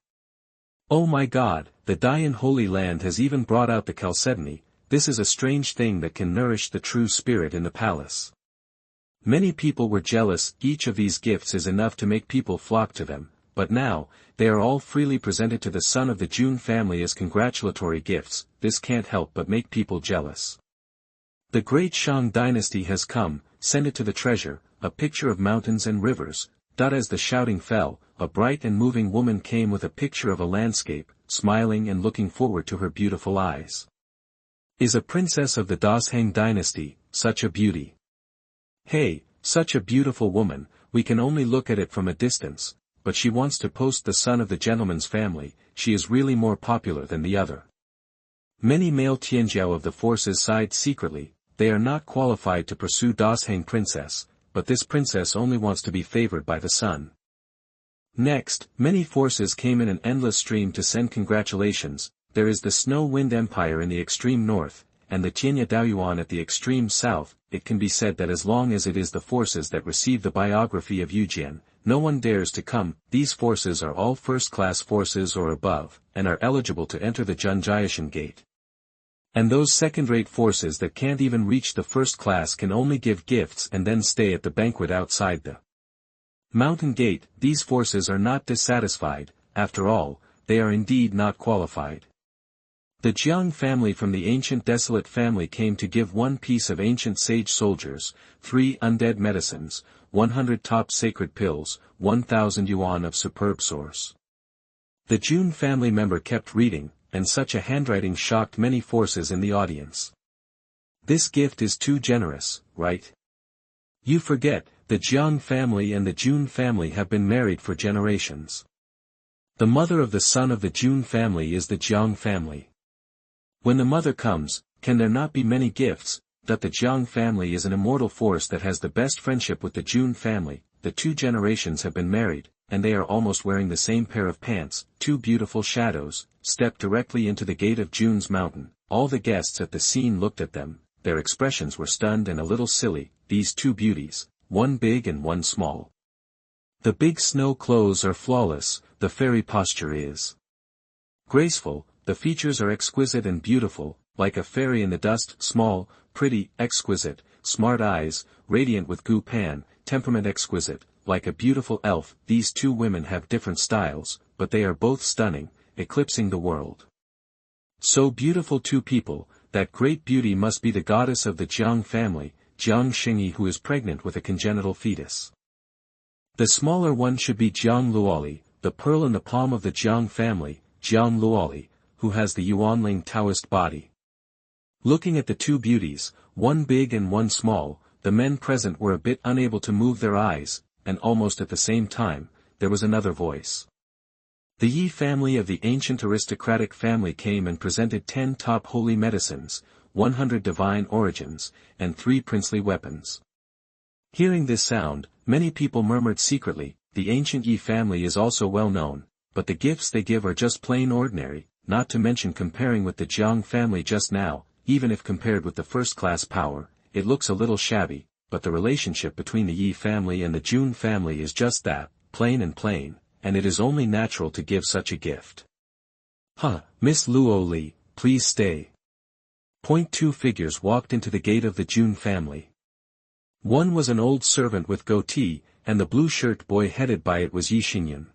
Oh my God, the Dian Holy Land has even brought out the chalcedony. This is a strange thing that can nourish the true spirit in the palace. Many people were jealous. Each of these gifts is enough to make people flock to them, but now, they are all freely presented to the son of the Jun family as congratulatory gifts. This can't help but make people jealous. The great Shang dynasty has come, send it to the treasure, a picture of mountains and rivers. As the shouting fell, a bright and moving woman came with a picture of a landscape, smiling and looking forward to her beautiful eyes. Is a princess of the Dasheng dynasty, such a beauty. Hey, such a beautiful woman, we can only look at it from a distance, but she wants to post the son of the gentleman's family. She is really more popular than the other. Many male Tianjiao of the forces sighed secretly. They are not qualified to pursue Dasheng princess, but this princess only wants to be favored by the sun. Next, many forces came in an endless stream to send congratulations. There is the Snow Wind Empire in the extreme north, and the Tianya Daoyuan at the extreme south. It can be said that as long as it is the forces that receive the biography of Yujian, no one dares to come. These forces are all first-class forces or above, and are eligible to enter the Junjiashan gate. And those second-rate forces that can't even reach the first class can only give gifts and then stay at the banquet outside the mountain gate. These forces are not dissatisfied. After all, they are indeed not qualified. The Jiang family from the ancient desolate family came to give 1 piece of ancient sage soldiers, 3 undead medicines, 100 top sacred pills, 1,000 yuan of superb source. The Jun family member kept reading, and such a handwriting shocked many forces in the audience. This gift is too generous, right? You forget, the Jiang family and the Jun family have been married for generations. The mother of the son of the Jun family is the Jiang family. When the mother comes, can there not be many gifts? That the Jiang family is an immortal force that has the best friendship with the Jun family. The 2 generations have been married, and they are almost wearing the same pair of pants. 2 beautiful shadows stepped directly into the gate of Jun's mountain. All the guests at the scene looked at them. Their expressions were stunned and a little silly. These 2 beauties, one big and one small. The big snow clothes are flawless. The fairy posture is graceful. The features are exquisite and beautiful, like a fairy in the dust. Small, pretty, exquisite, smart eyes, radiant with gu pan, temperament exquisite, like a beautiful elf. These 2 women have different styles, but they are both stunning, eclipsing the world. So beautiful 2 people. That great beauty must be the goddess of the Jiang family, Jiang Xingyi, who is pregnant with a congenital fetus. The smaller one should be Jiang Luoli, the pearl in the palm of the Jiang family, Jiang Luoli, who has the Yuanling Taoist body. Looking at the 2 beauties, one big and one small, the men present were a bit unable to move their eyes, and almost at the same time, there was another voice. The Ye family of the ancient aristocratic family came and presented 10 top holy medicines, 100 divine origins, and 3 princely weapons. Hearing this sound, many people murmured secretly. The ancient Ye family is also well known, but the gifts they give are just plain ordinary, not to mention comparing with the Jiang family just now. Even if compared with the first-class power, it looks a little shabby, but the relationship between the Ye family and the Jun family is just that, plain, and it is only natural to give such a gift. Miss Luo Li, please stay. 2 figures walked into the gate of the Jun family. One was an old servant with goatee, and the blue-shirt boy headed by it was Ye Xingyun.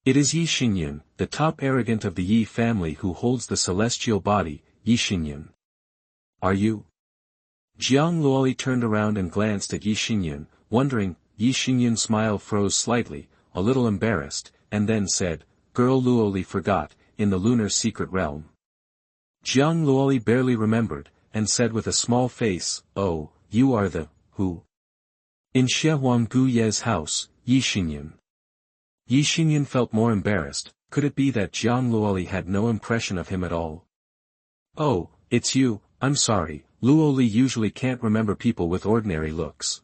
It is Ye Xingyun, the top arrogant of the Ye family who holds the celestial body. Ye Xingyun. Are you? Jiang Luoli turned around and glanced at Ye Xingyun, wondering. Ye Xingyun's smile froze slightly, a little embarrassed, and then said, Girl Luo Li forgot, in the lunar secret realm. Jiang Luoli barely remembered, and said with a small face, "Oh, you are the, who?" "In Xuehuang Gu Ye's house, Ye Xingyun." Ye Xingyun felt more embarrassed. Could it be that Jiang Luoli had no impression of him at all? "Oh, it's you, I'm sorry, Luo Li usually can't remember people with ordinary looks."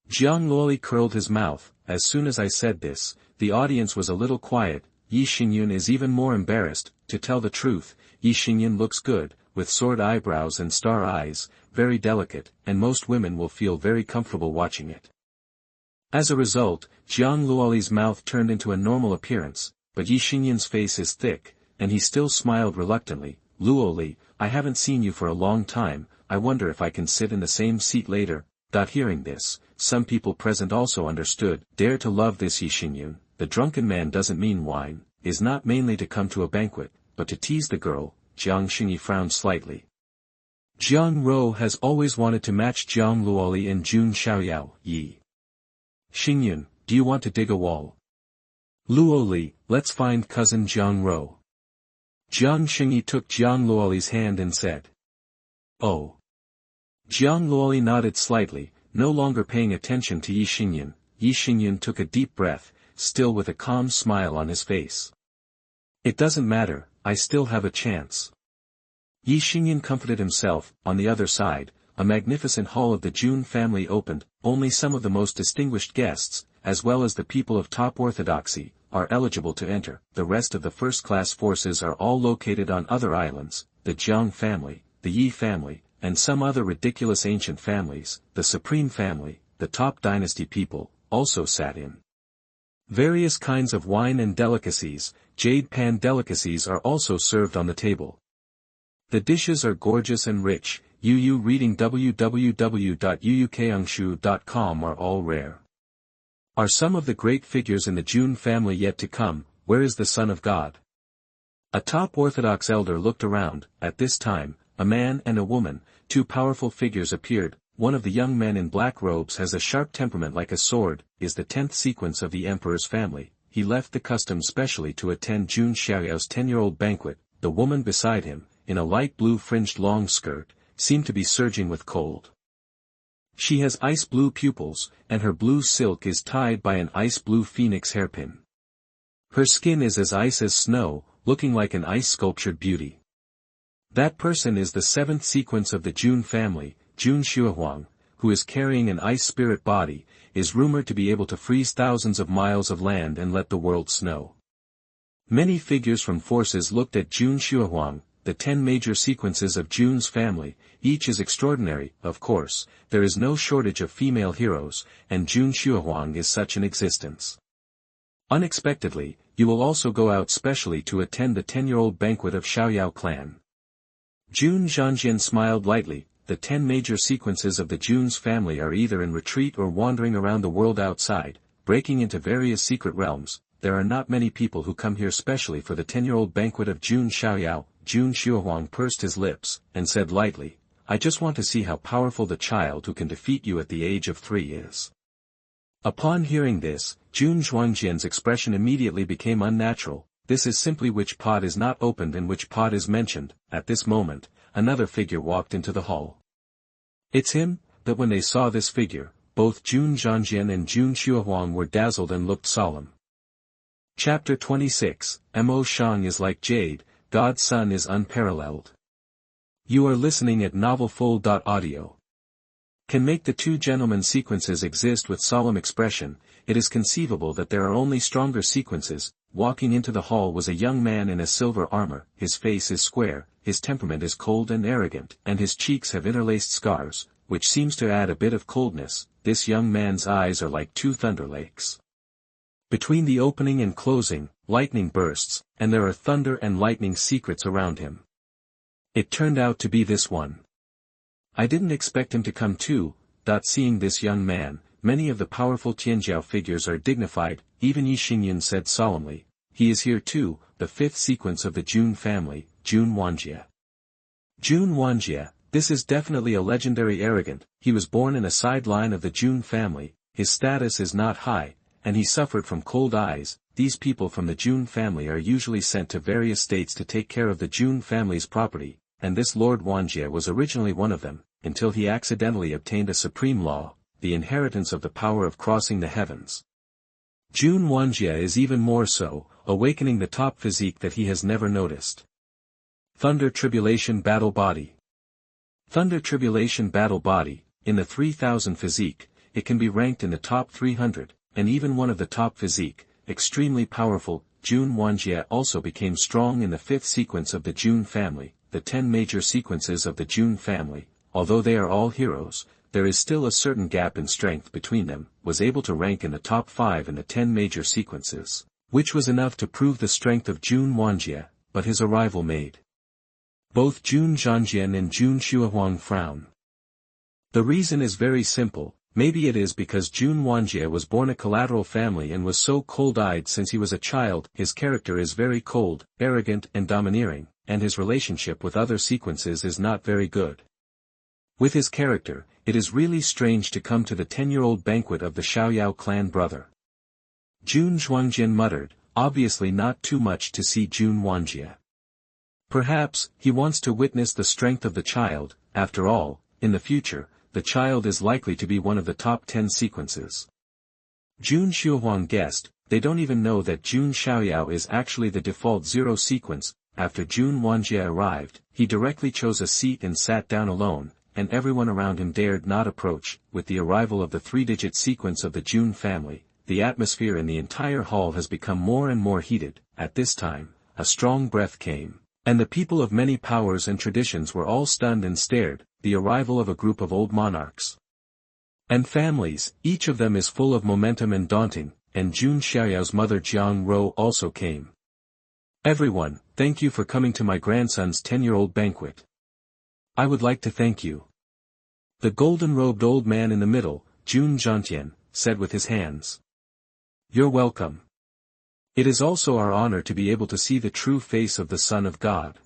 Jiang Luoli curled his mouth. As soon as I said this, the audience was a little quiet. Ye Xingyun is even more embarrassed. To tell the truth, Ye Xingyun looks good, with sword eyebrows and star eyes, very delicate, and most women will feel very comfortable watching it. As a result, Jiang Luoli's mouth turned into a normal appearance, but Ye Xingyun's face is thick, and he still smiled reluctantly. "Luo Li, I haven't seen you for a long time, I wonder if I can sit in the same seat later." Hearing this, some people present also understood. Dare to love this Ye Xingyun, the drunken man doesn't mean wine, is not mainly to come to a banquet, but to tease the girl. Jiang Xingyi frowned slightly. Jiang Ro has always wanted to match Jiang Luoli and Jun Xiaoyao. Ye Xingyun, do you want to dig a wall? Luo Li, let's find cousin Jiang Ro. Jiang Xingyi took Jiang Luoli's hand and said, "Oh." Jiang Luoli nodded slightly, no longer paying attention to Ye Xingyun. Ye Xingyun took a deep breath, still with a calm smile on his face. "It doesn't matter, I still have a chance." Ye Xingyun comforted himself. On the other side, a magnificent hall of the Jun family opened. Only some of the most distinguished guests, as well as the people of top orthodoxy, are eligible to enter. The rest of the first-class forces are all located on other islands. The Jiang family, the Yi family, and some other ridiculous ancient families, the Supreme family, the top dynasty people, also sat in. Various kinds of wine and delicacies, jade pan delicacies are also served on the table. The dishes are gorgeous and rich. Yu reading www.yuukeangshu.com are all rare. Are some of the great figures in the Jun family yet to come? Where is the Son of God? A top Orthodox elder looked around. At this time, a man and a woman, two powerful figures appeared. One of the young men in black robes has a sharp temperament like a sword, is the 10th sequence of the emperor's family. He left the custom specially to attend Jun Xiaoyao's 10-year-old banquet. The woman beside him, in a light blue fringed long skirt, seemed to be surging with cold. She has ice blue pupils, and her blue silk is tied by an ice blue phoenix hairpin. Her skin is as ice as snow, looking like an ice-sculptured beauty. That person is the 7th sequence of the Jun family, Jun Xuehuang, who is carrying an ice spirit body, is rumored to be able to freeze thousands of miles of land and let the world snow. Many figures from forces looked at Jun Xuehuang. The 10 major sequences of Jun's family, each is extraordinary. Of course, there is no shortage of female heroes, and Jun Xuehuang is such an existence. Unexpectedly, you will also go out specially to attend the 10-year-old banquet of Xiaoyao clan. Jun Zhangjian smiled lightly. The 10 major sequences of the Jun's family are either in retreat or wandering around the world outside, breaking into various secret realms. There are not many people who come here specially for the 10-year-old banquet of Jun Xiaoyao. Jun Xuehuang pursed his lips, and said lightly, "I just want to see how powerful the child who can defeat you at the age of 3 is." Upon hearing this, Jun Zhuangjian's expression immediately became unnatural. This is simply which pot is not opened and which pot is mentioned. At this moment, another figure walked into the hall. "It's him." That when they saw this figure, both Jun Zhangjian and Jun Xuehuang were dazzled and looked solemn. Chapter 26, Mo Shang is like jade, God's Son is unparalleled. You are listening at novelfull.audio. Can make the two gentlemen sequences exist with solemn expression. It is conceivable that there are only stronger sequences. Walking into the hall was a young man in a silver armor. His face is square, his temperament is cold and arrogant, and his cheeks have interlaced scars, which seems to add a bit of coldness. This young man's eyes are like two thunder lakes. Between the opening and closing, lightning bursts, and there are thunder and lightning secrets around him. It turned out to be this one. I didn't expect him to come too. Seeing this young man, many of the powerful Tianjiao figures are dignified. Even Ye Xingyun said solemnly, "He is here too." The 5th sequence of the Jun family, Jun Wanjie. Jun Wanjie, this is definitely a legendary arrogant. He was born in a side line of the Jun family. His status is not high, and he suffered from cold eyes. these people from the Jun family are usually sent to various states to take care of the Jun family's property, and this Lord Wanjie was originally one of them, until he accidentally obtained a supreme law, the inheritance of the power of crossing the heavens. Jun Wanjie is even more so, awakening the top physique that he has never noticed. Thunder Tribulation Battle Body. Thunder Tribulation Battle Body, in the 3000 physique, it can be ranked in the top 300, and even one of the top physique, extremely powerful. Jun Wanjie also became strong in the 5th sequence of the Jun family, the 10 major sequences of the Jun family. Although they are all heroes, there is still a certain gap in strength between them, was able to rank in the top 5 in the 10 major sequences, which was enough to prove the strength of Jun Wanjie, but his arrival made both Jun Zhangjian and Jun Xuehuang frown. The reason is very simple. Maybe it is because Jun Wanjie was born a collateral family and was so cold-eyed since he was a child. His character is very cold, arrogant and domineering, and his relationship with other sequences is not very good. With his character, it is really strange to come to the 10-year-old banquet of the Xiaoyao clan brother. Jun Zhuangjian muttered, obviously not too much to see Jun Wanjie. Perhaps, he wants to witness the strength of the child. After all, in the future, the child is likely to be one of the top 10 sequences. Jun Xuehuang guessed, they don't even know that Jun Xiaoyao is actually the default 0 sequence. After Jun Wanjie arrived, he directly chose a seat and sat down alone, and everyone around him dared not approach. With the arrival of the 3-digit sequence of the Jun family, the atmosphere in the entire hall has become more and more heated. At this time, a strong breath came, and the people of many powers and traditions were all stunned and stared. The arrival of a group of old monarchs and families, each of them is full of momentum and daunting, and Jun Xiaoyao's mother Jiang Luoli also came. Everyone, thank you for coming to my grandson's 10-year-old banquet. I would like to thank you. The golden-robed old man in the middle, Jun Zhangjian, said with his hands. You're welcome. It is also our honor to be able to see the true face of the Son of God.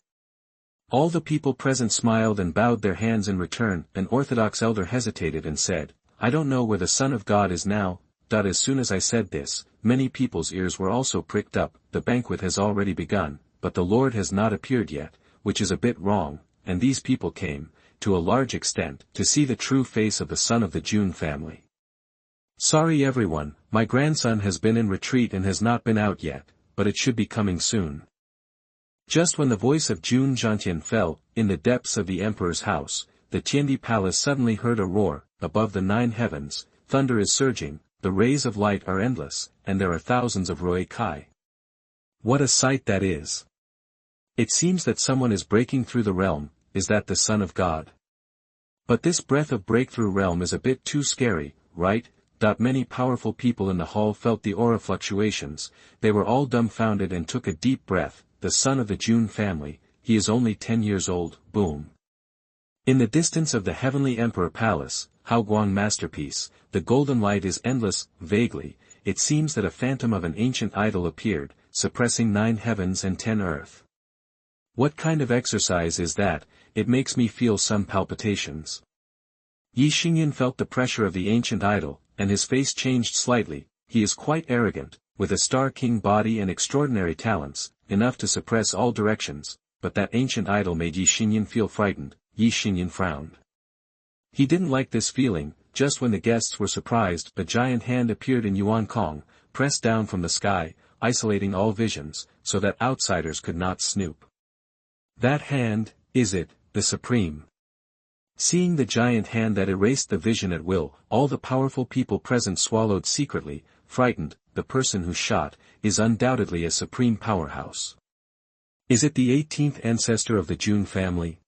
All the people present smiled and bowed their hands in return. An Orthodox elder hesitated and said, I don't know where the Son of God is now. As soon as I said this, many people's ears were also pricked up. The banquet has already begun, but the Lord has not appeared yet, which is a bit wrong, and these people came, to a large extent, to see the true face of the son of the Jun family. Sorry everyone, my grandson has been in retreat and has not been out yet, but it should be coming soon. Just when the voice of Jun Zhangjian fell, in the depths of the emperor's house, the Tiandi palace suddenly heard a roar. Above the 9 heavens, thunder is surging, the rays of light are endless, and there are thousands of Rui Kai. What a sight that is! It seems that someone is breaking through the realm. Is that the Son of God? But this breath of breakthrough realm is a bit too scary, right? Many powerful people in the hall felt the aura fluctuations. They were all dumbfounded and took a deep breath. The son of the Jun family, he is only 10 years old, boom. In the distance of the heavenly emperor palace, Haoguang masterpiece, the golden light is endless. Vaguely, it seems that a phantom of an ancient idol appeared, suppressing 9 heavens and 10 earth. What kind of exercise is that? It makes me feel some palpitations. Ye Xingyun felt the pressure of the ancient idol, and his face changed slightly. He is quite arrogant, with a Star King body and extraordinary talents, enough to suppress all directions, but that ancient idol made Ye Xingyun feel frightened. Ye Xingyun frowned. He didn't like this feeling. Just when the guests were surprised, a giant hand appeared in Yuan Kong, pressed down from the sky, isolating all visions, so that outsiders could not snoop. That hand, is it, the Supreme? Seeing the giant hand that erased the vision at will, all the powerful people present swallowed secretly, frightened. The person who shot, is undoubtedly a supreme powerhouse. Is it the 18th ancestor of the Jun family?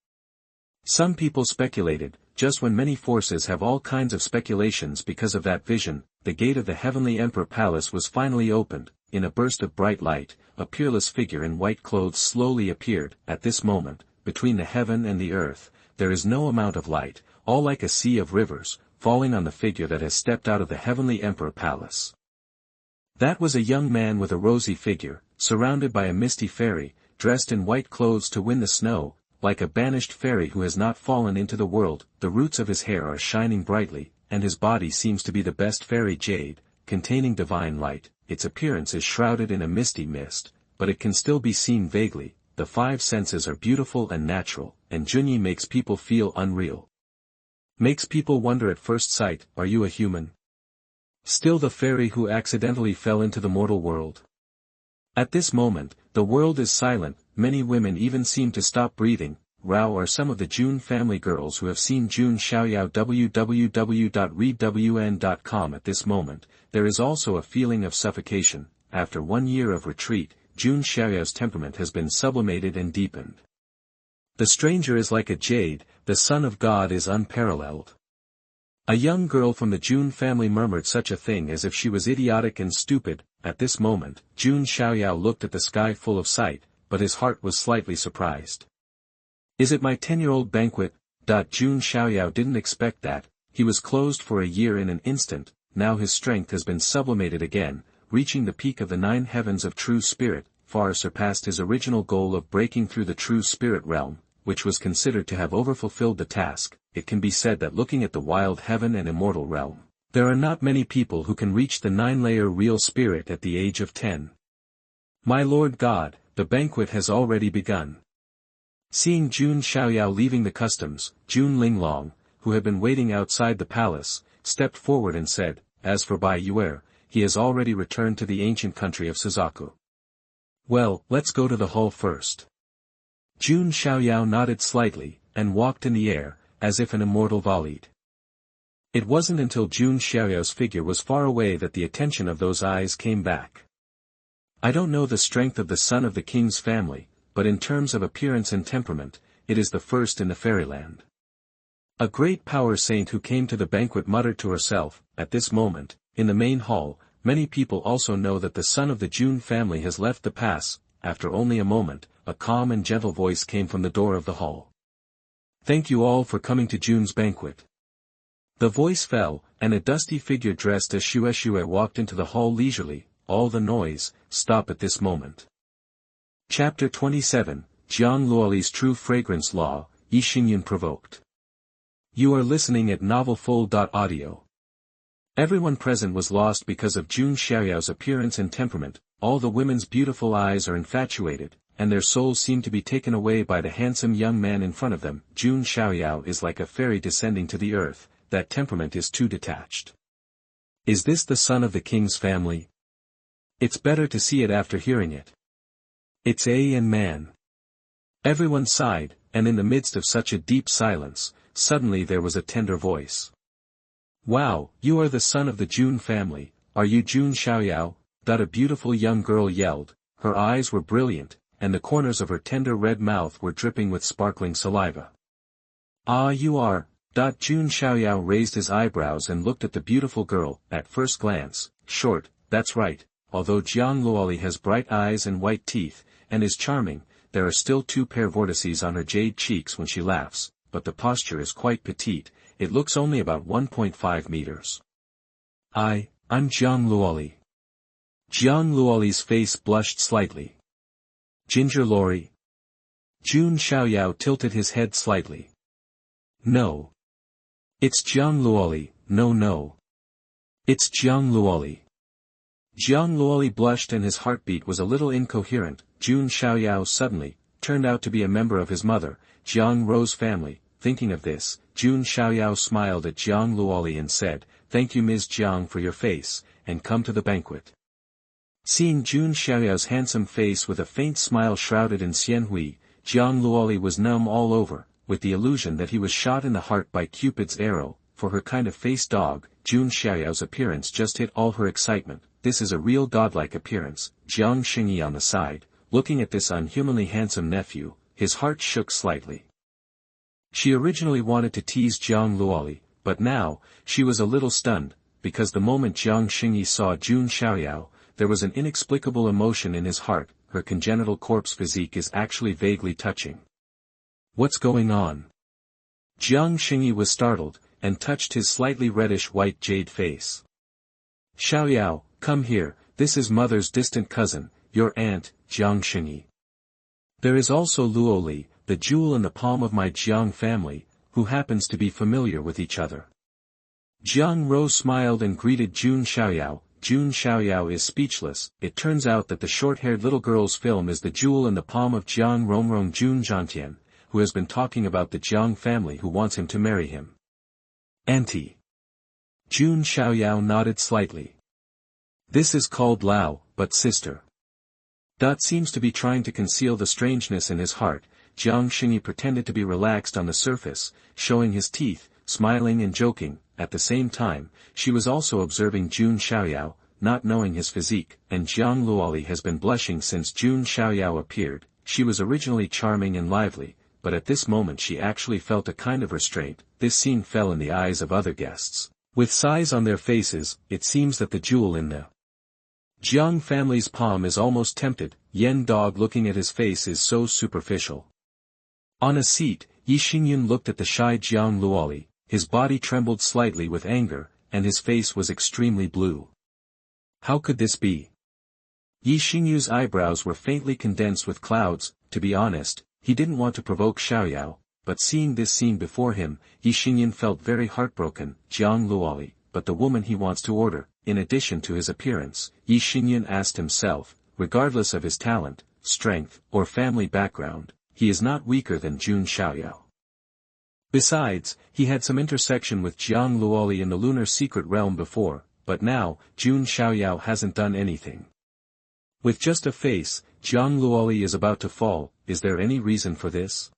Some people speculated. Just when many forces have all kinds of speculations because of that vision, the gate of the heavenly emperor palace was finally opened. In a burst of bright light, a peerless figure in white clothes slowly appeared. At this moment, between the heaven and the earth, there is no amount of light, all like a sea of rivers, falling on the figure that has stepped out of the heavenly emperor palace. That was a young man with a rosy figure, surrounded by a misty fairy, dressed in white clothes to win the snow, like a banished fairy who has not fallen into the world. The roots of his hair are shining brightly, and his body seems to be the best fairy jade, containing divine light. its appearance is shrouded in a misty mist, but it can still be seen vaguely. The five senses are beautiful and natural, and Junyi makes people feel unreal. Makes people wonder at first sight, are you a human? Still the fairy who accidentally fell into the mortal world? At this moment, the world is silent, many women even seem to stop breathing. Rao are some of the Jun family girls who have seen Jun Xiaoyao www.readwn.com at this moment. There is also a feeling of suffocation. After 1 year of retreat, Jun Xiaoyao's temperament has been sublimated and deepened. The stranger is like a jade, the son of God is unparalleled. A young girl from the Jun family murmured such a thing as if she was idiotic and stupid. At this moment, Jun Xiaoyao looked at the sky full of sight, but his heart was slightly surprised. Is it my 10-year-old banquet? Jun Xiaoyao didn't expect that. He was closed for a year in an instant. Now his strength has been sublimated again, reaching the peak of the 9 heavens of true spirit, far surpassed his original goal of breaking through the true spirit realm, which was considered to have overfulfilled the task. It can be said that looking at the wild heaven and immortal realm, there are not many people who can reach the 9-layer real spirit at the age of 10. My Lord God, the banquet has already begun. Seeing Jun Xiaoyao leaving the customs, Jun Linglong, who had been waiting outside the palace, stepped forward and said, as for Bai Yuer, he has already returned to the ancient country of Suzaku. Well, let's go to the hall first. Jun Xiaoyao nodded slightly, and walked in the air, as if an immortal volleyed. It wasn't until Jun Xiaoyao's figure was far away that the attention of those eyes came back. I don't know the strength of the son of the king's family, but in terms of appearance and temperament, it is the first in the fairyland. A great power saint who came to the banquet muttered to herself. At this moment, in the main hall, many people also know that the son of the Jun family has left the pass. After only a moment, a calm and gentle voice came from the door of the hall. Thank you all for coming to Jun's banquet. The voice fell, and a dusty figure dressed as Xuehuang walked into the hall leisurely. All the noise, stop at this moment. Chapter 27, Jiang Luoli's True Fragrance Law, Ye Xingyun Provoked. You are listening at novelfull.audio. Everyone present was lost because of Jun Xiaoyao's appearance and temperament. All the women's beautiful eyes are infatuated, and their souls seem to be taken away by the handsome young man in front of them. Jun Xiaoyao is like a fairy descending to the earth, that temperament is too detached. Is this the son of the king's family? It's better to see it after hearing it. It's a man. Everyone sighed, and in the midst of such a deep silence, suddenly there was a tender voice. Wow, you are the son of the Jun family, are you Jun Xiaoyao? That a beautiful young girl yelled. Her eyes were brilliant, and the corners of her tender red mouth were dripping with sparkling saliva. Ah, you are. Jun Xiaoyao raised his eyebrows and looked at the beautiful girl. At first glance, short, that's right. Although Jiang Luoli has bright eyes and white teeth, and is charming, there are still 2 pair vortices on her jade cheeks when she laughs, but the posture is quite petite. It looks only about 1.5 meters. I'm Jiang Luoli. Jiang Luoli's face blushed slightly. Ginger Lori. Jun Xiaoyao tilted his head slightly. No. It's Jiang Luoli, no. It's Jiang Luoli. Jiang Luoli blushed and his heartbeat was a little incoherent. Jun Xiaoyao suddenly turned out to be a member of his mother, Jiang Ro's family. Thinking of this, Jun Xiaoyao smiled at Jiang Luoli and said, "Thank you Ms. Jiang for your face, and come to the banquet." Seeing Jun Xiaoyao's handsome face with a faint smile shrouded in xianhui, Jiang Luoli was numb all over, with the illusion that he was shot in the heart by Cupid's arrow. For her kind of face dog, Jun Xiaoyao's appearance just hit all her excitement. This is a real godlike appearance. Jiang Xingyi on the side, looking at this unhumanly handsome nephew, his heart shook slightly. She originally wanted to tease Jiang Luoli, but now, she was a little stunned, because the moment Jiang Xingyi saw Jun Xiaoyao, there was an inexplicable emotion in his heart. Her congenital corpse physique is actually vaguely touching. What's going on? Jiang Xingyi was startled, and touched his slightly reddish-white jade face. Xiaoyao, come here, this is mother's distant cousin, your aunt, Jiang Xingyi. There is also Luo Li, the jewel in the palm of my Jiang family, who happens to be familiar with each other. Jiang Ro smiled and greeted Jun Xiaoyao. Jun Xiaoyao is speechless. It turns out that the short-haired little girl's film is the jewel in the palm of Jiang Rongrong Jun Zhantian, who has been talking about the Jiang family who wants him to marry him. Auntie. Jun Xiaoyao nodded slightly. This is called Lao, but sister. Seems to be trying to conceal the strangeness in his heart. Jiang Xingyi pretended to be relaxed on the surface, showing his teeth, smiling and joking. At the same time, she was also observing Jun Xiaoyao, not knowing his physique, and Jiang Luoli has been blushing since Jun Xiaoyao appeared. She was originally charming and lively, but at this moment she actually felt a kind of restraint. This scene fell in the eyes of other guests. With sighs on their faces, it seems that the jewel in the Jiang family's palm is almost tempted. Yen Dog looking at his face is so superficial. On a seat, Ye Xingyun looked at the shy Jiang Luoli. His body trembled slightly with anger, and his face was extremely blue. How could this be? Ye Xingyu's eyebrows were faintly condensed with clouds. To be honest, he didn't want to provoke Xiaoyao, but seeing this scene before him, Ye Xingyun felt very heartbroken. Jiang Luoli, but the woman he wants to order. In addition to his appearance, Ye Xingyun asked himself, regardless of his talent, strength, or family background, he is not weaker than Jun Xiaoyao. Besides, he had some intersection with Jiang Luoli in the lunar secret realm before, but now, Jun Xiaoyao hasn't done anything. With just a face, Jiang Luoli is about to fall. Is there any reason for this?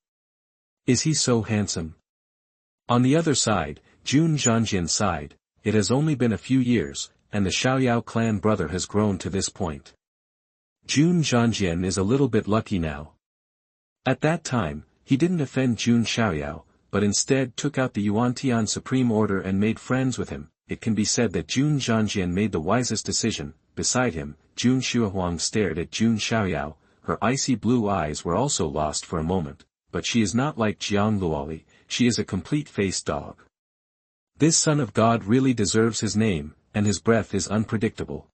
Is he so handsome? On the other side, Jun Zhanjian sighed. It has only been a few years, and the Xiaoyao clan brother has grown to this point. Jun Zhanjian is a little bit lucky now. At that time, he didn't offend Jun Xiaoyao, but instead took out the Yuantian Supreme Order and made friends with him. It can be said that Jun Zhanjian made the wisest decision. Beside him, Jun Xuehuang stared at Jun Xiaoyao. Her icy blue eyes were also lost for a moment, but she is not like Jiang Luoli. She is a complete-faced dog. This son of God really deserves his name, and his breath is unpredictable.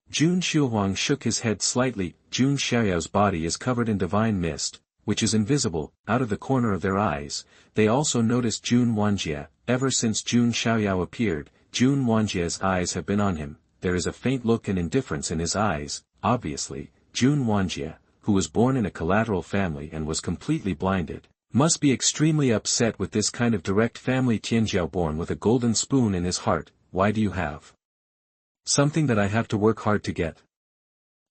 Jun Xuehuang shook his head slightly. Jun Xiaoyao's body is covered in divine mist, which is invisible. Out of the corner of their eyes, they also noticed Jun Wanjie. Ever since Jun Xiaoyao appeared, Jun Wanjie's eyes have been on him. There is a faint look and indifference in his eyes. Obviously, Jun Wanjie, who was born in a collateral family and was completely blinded, must be extremely upset with this kind of direct family. Tianjiao born with a golden spoon in his heart. Why do you have something that I have to work hard to get?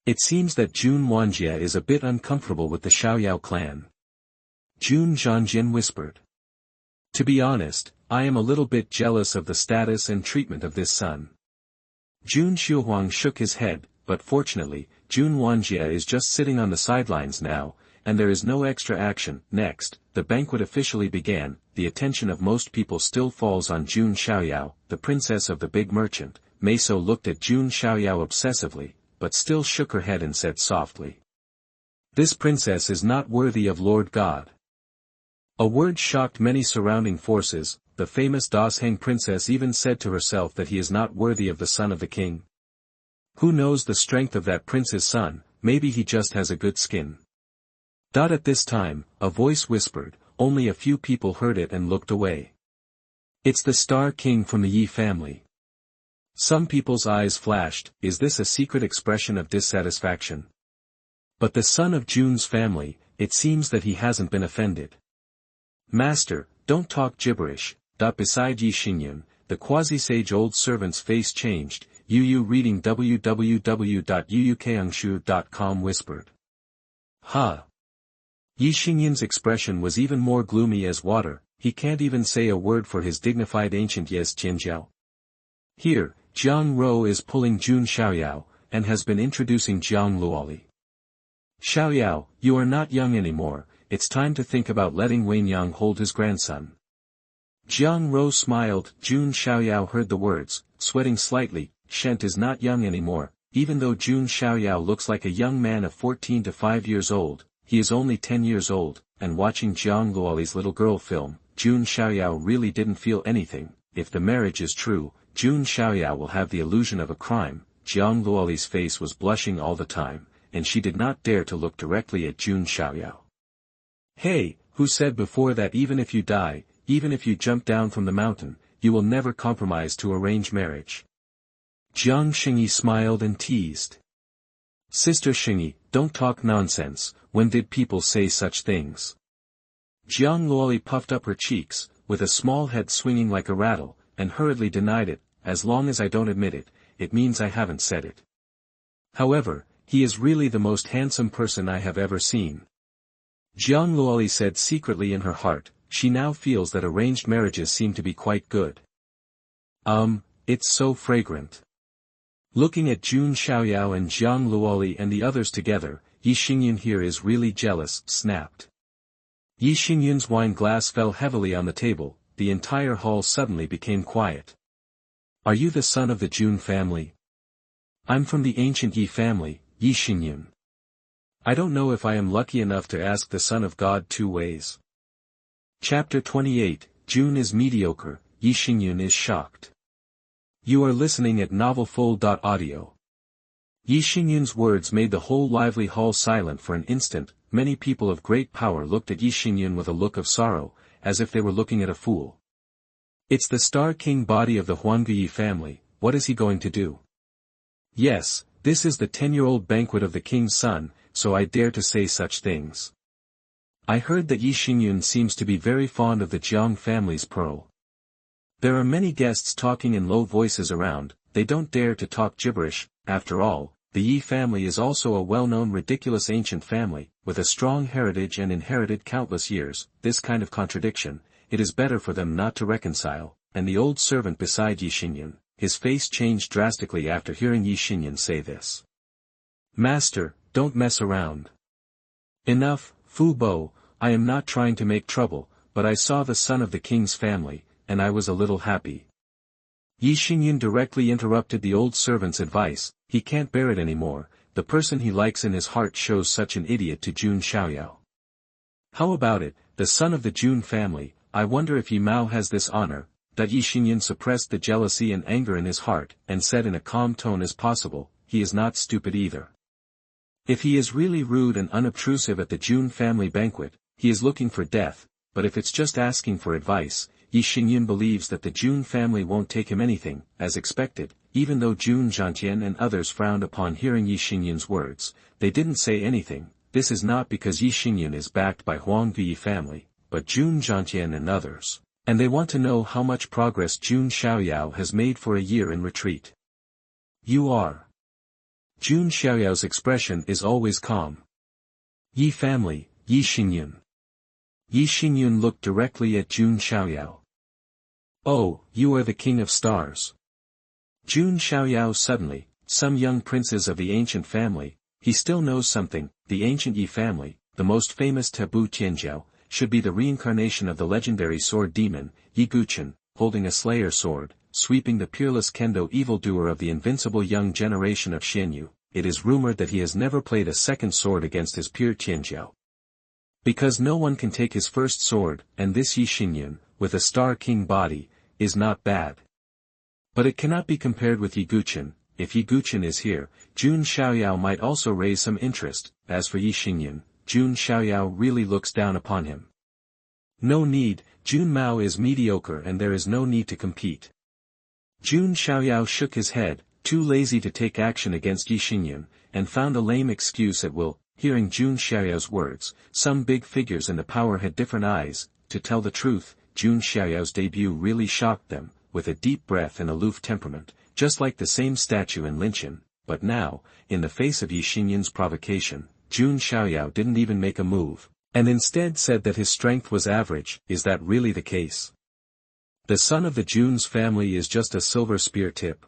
It seems that Jun Wanjie is a bit uncomfortable with the Xiaoyao clan. Jun Zhanjian whispered. To be honest, I am a little bit jealous of the status and treatment of this son. Jun Xuehuang shook his head, but fortunately, Jun Wanjie is just sitting on the sidelines now, and there is no extra action. Next, the banquet officially began. The attention of most people still falls on Jun Xiaoyao, the princess of the big merchant. Meiso looked at Jun Xiaoyao obsessively, but still shook her head and said softly, "This princess is not worthy of Lord God." A word shocked many surrounding forces. The famous Dasheng princess even said to herself that he is not worthy of the son of the king. Who knows the strength of that prince's son? Maybe he just has a good skin. At this time, a voice whispered. Only a few people heard it and looked away. It's the Star King from the Yi family. Some people's eyes flashed. Is this a secret expression of dissatisfaction? But the son of Jun's family, it seems that he hasn't been offended. Master, don't talk gibberish. Beside Ye Xingyun, the quasi-sage old servant's face changed. Yu reading www.yuukangshu.com whispered. Ha! Ye Xingyun's expression was even more gloomy as water. He can't even say a word for his dignified ancient Ye Xingyun. Here, Jiang Ro is pulling Jun Xiaoyao, and has been introducing Jiang Luoli. Xiaoyao, you are not young anymore. It's time to think about letting Wenyang hold his grandson. Jiang Ro smiled. Jun Xiaoyao heard the words, sweating slightly. Shent is not young anymore. Even though Jun Xiaoyao looks like a young man of 14 to 5 years old, he is only 10 years old, and watching Jiang Luoli's little girl film, Jun Xiaoyao really didn't feel anything. If the marriage is true, Jun Xiaoyao will have the illusion of a crime. Jiang Luoli's face was blushing all the time, and she did not dare to look directly at Jun Xiaoyao. Hey, who said before that even if you die, even if you jump down from the mountain, you will never compromise to arrange marriage? Jiang Xingyi smiled and teased. Sister Xingyi, don't talk nonsense, when did people say such things? Jiang Luoli puffed up her cheeks, with a small head swinging like a rattle, and hurriedly denied it. As long as I don't admit it, it means I haven't said it. However, he is really the most handsome person I have ever seen. Jiang Luoli said secretly in her heart, she now feels that arranged marriages seem to be quite good. It's so fragrant. Looking at Jun Xiaoyao and Jiang Luoli and the others together, Ye Xingyun here is really jealous, snapped. Ye Xingyun's wine glass fell heavily on the table, the entire hall suddenly became quiet. Are you the son of the Jun family? I'm from the ancient Ye family, Ye Xingyun. I don't know if I am lucky enough to ask the Son of God 2 ways. Chapter 28, Jun is mediocre, Ye Xingyun is shocked. You are listening at novelfull.audio. Ye Xingyun's words made the whole lively hall silent for an instant. Many people of great power looked at Ye Xingyun with a look of sorrow, as if they were looking at a fool. It's the Star King body of the Huangyi family, what is he going to do? Yes, this is the 10-year-old banquet of the king's son, so I dare to say such things. I heard that Ye Xingyun seems to be very fond of the Jiang family's pearl. There are many guests talking in low voices around, they don't dare to talk gibberish. After all, the Ye family is also a well-known ridiculous ancient family, with a strong heritage and inherited countless years. This kind of contradiction, it is better for them not to reconcile. And the old servant beside Ye Xingyun, his face changed drastically after hearing Ye Xingyun say this. Master, don't mess around. Enough, Fu Bo, I am not trying to make trouble, but I saw the son of the king's family, and I was a little happy. Ye Xingyun directly interrupted the old servant's advice. He can't bear it anymore. The person he likes in his heart shows such an idiot to Jun Xiaoyao. How about it, the son of the Jun family? I wonder if Ye Mao has this honor. That Ye Xingyun suppressed the jealousy and anger in his heart, and said in a calm tone as possible, he is not stupid either. If he is really rude and unobtrusive at the Jun family banquet, he is looking for death, but if it's just asking for advice, Ye Xingyun believes that the Jun family won't take him anything, as expected. Even though Jun Zhantian and others frowned upon hearing Ye Xingyun's words, they didn't say anything. This is not because Ye Xingyun is backed by Huangyi family, but Jun Zhantian and others, and they want to know how much progress Jun Xiaoyao has made for a year in retreat. You are. Jun Xiaoyao's expression is always calm. Ye family, Ye Xingyun. Ye Xingyun looked directly at Jun Xiaoyao. Oh, you are the king of stars. Jun Xiaoyao suddenly, some young princes of the ancient family, he still knows something. The ancient Ye family, the most famous taboo Tianjiao, should be the reincarnation of the legendary sword demon, Ye Guchen, holding a slayer sword, sweeping the peerless kendo evildoer of the invincible young generation of Xianyu. It is rumored that he has never played a second sword against his peer Tianjiao. Because no one can take his first sword, and this Ye Xingyun, with a Star King body, is not bad. But it cannot be compared with Ye Guchen. If Ye Guchen is here, Jun Xiaoyao might also raise some interest. As for Ye Xingyun, Jun Xiaoyao really looks down upon him. No need, Jun Mao is mediocre and there is no need to compete. Jun Xiaoyao shook his head, too lazy to take action against Ye Xingyun, and found a lame excuse at will. Hearing Jun Xiaoyao's words, some big figures in the power had different eyes. To tell the truth, Jun Xiaoyao's debut really shocked them, with a deep breath and aloof temperament, just like the same statue in Linshan. But now, in the face of Ye Xingyun's provocation, Jun Xiaoyao didn't even make a move, and instead said that his strength was average. Is that really the case? The son of the Jun's family is just a silver spear tip.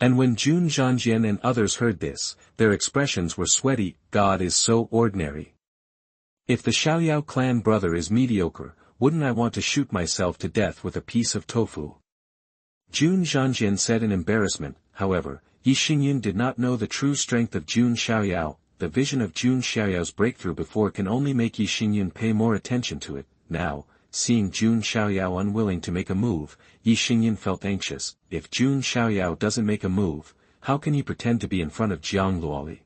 And when Jun Zhanjian and others heard this, their expressions were sweaty. God is so ordinary. If the Xiaoyao clan brother is mediocre, wouldn't I want to shoot myself to death with a piece of tofu? Jun Zhanjian said in embarrassment. However, Ye Xingyun did not know the true strength of Jun Xiaoyao. The vision of Jun Xiaoyao's breakthrough before can only make Ye Xingyun pay more attention to it. Now, seeing Jun Xiaoyao unwilling to make a move, Ye Xingyun felt anxious. If Jun Xiaoyao doesn't make a move, how can he pretend to be in front of Jiang Luoli?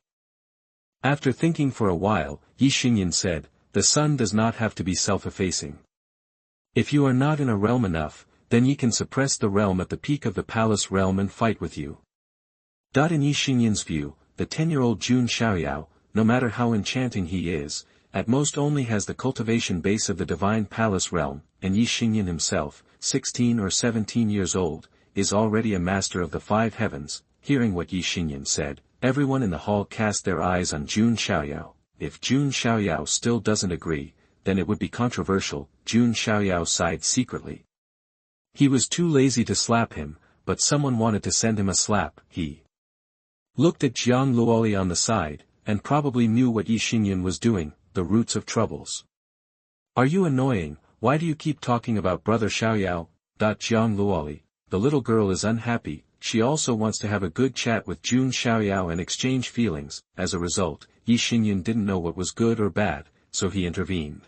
After thinking for a while, Ye Xingyun said, the sun does not have to be self-effacing. If you are not in a realm enough, then ye can suppress the realm at the peak of the palace realm and fight with you. In Ye Xingyun's view, the 10-year-old Jun Xiaoyao, no matter how enchanting he is, at most only has the cultivation base of the divine palace realm, and Ye Xingyun himself, 16 or 17 years old, is already a master of the 5 heavens. Hearing what Ye Xingyun said, everyone in the hall cast their eyes on Jun Xiaoyao. If Jun Xiaoyao still doesn't agree, then it would be controversial. Jun Xiaoyao sighed secretly. He was too lazy to slap him, but someone wanted to send him a slap. He looked at Jiang Luoli on the side, and probably knew what Ye Xingyun was doing, the roots of troubles. Are you annoying? Why do you keep talking about brother Xiaoyao? Jiang Luoli, the little girl is unhappy, she also wants to have a good chat with Jun Xiaoyao and exchange feelings. As a result, Ye Xingyun didn't know what was good or bad, so he intervened.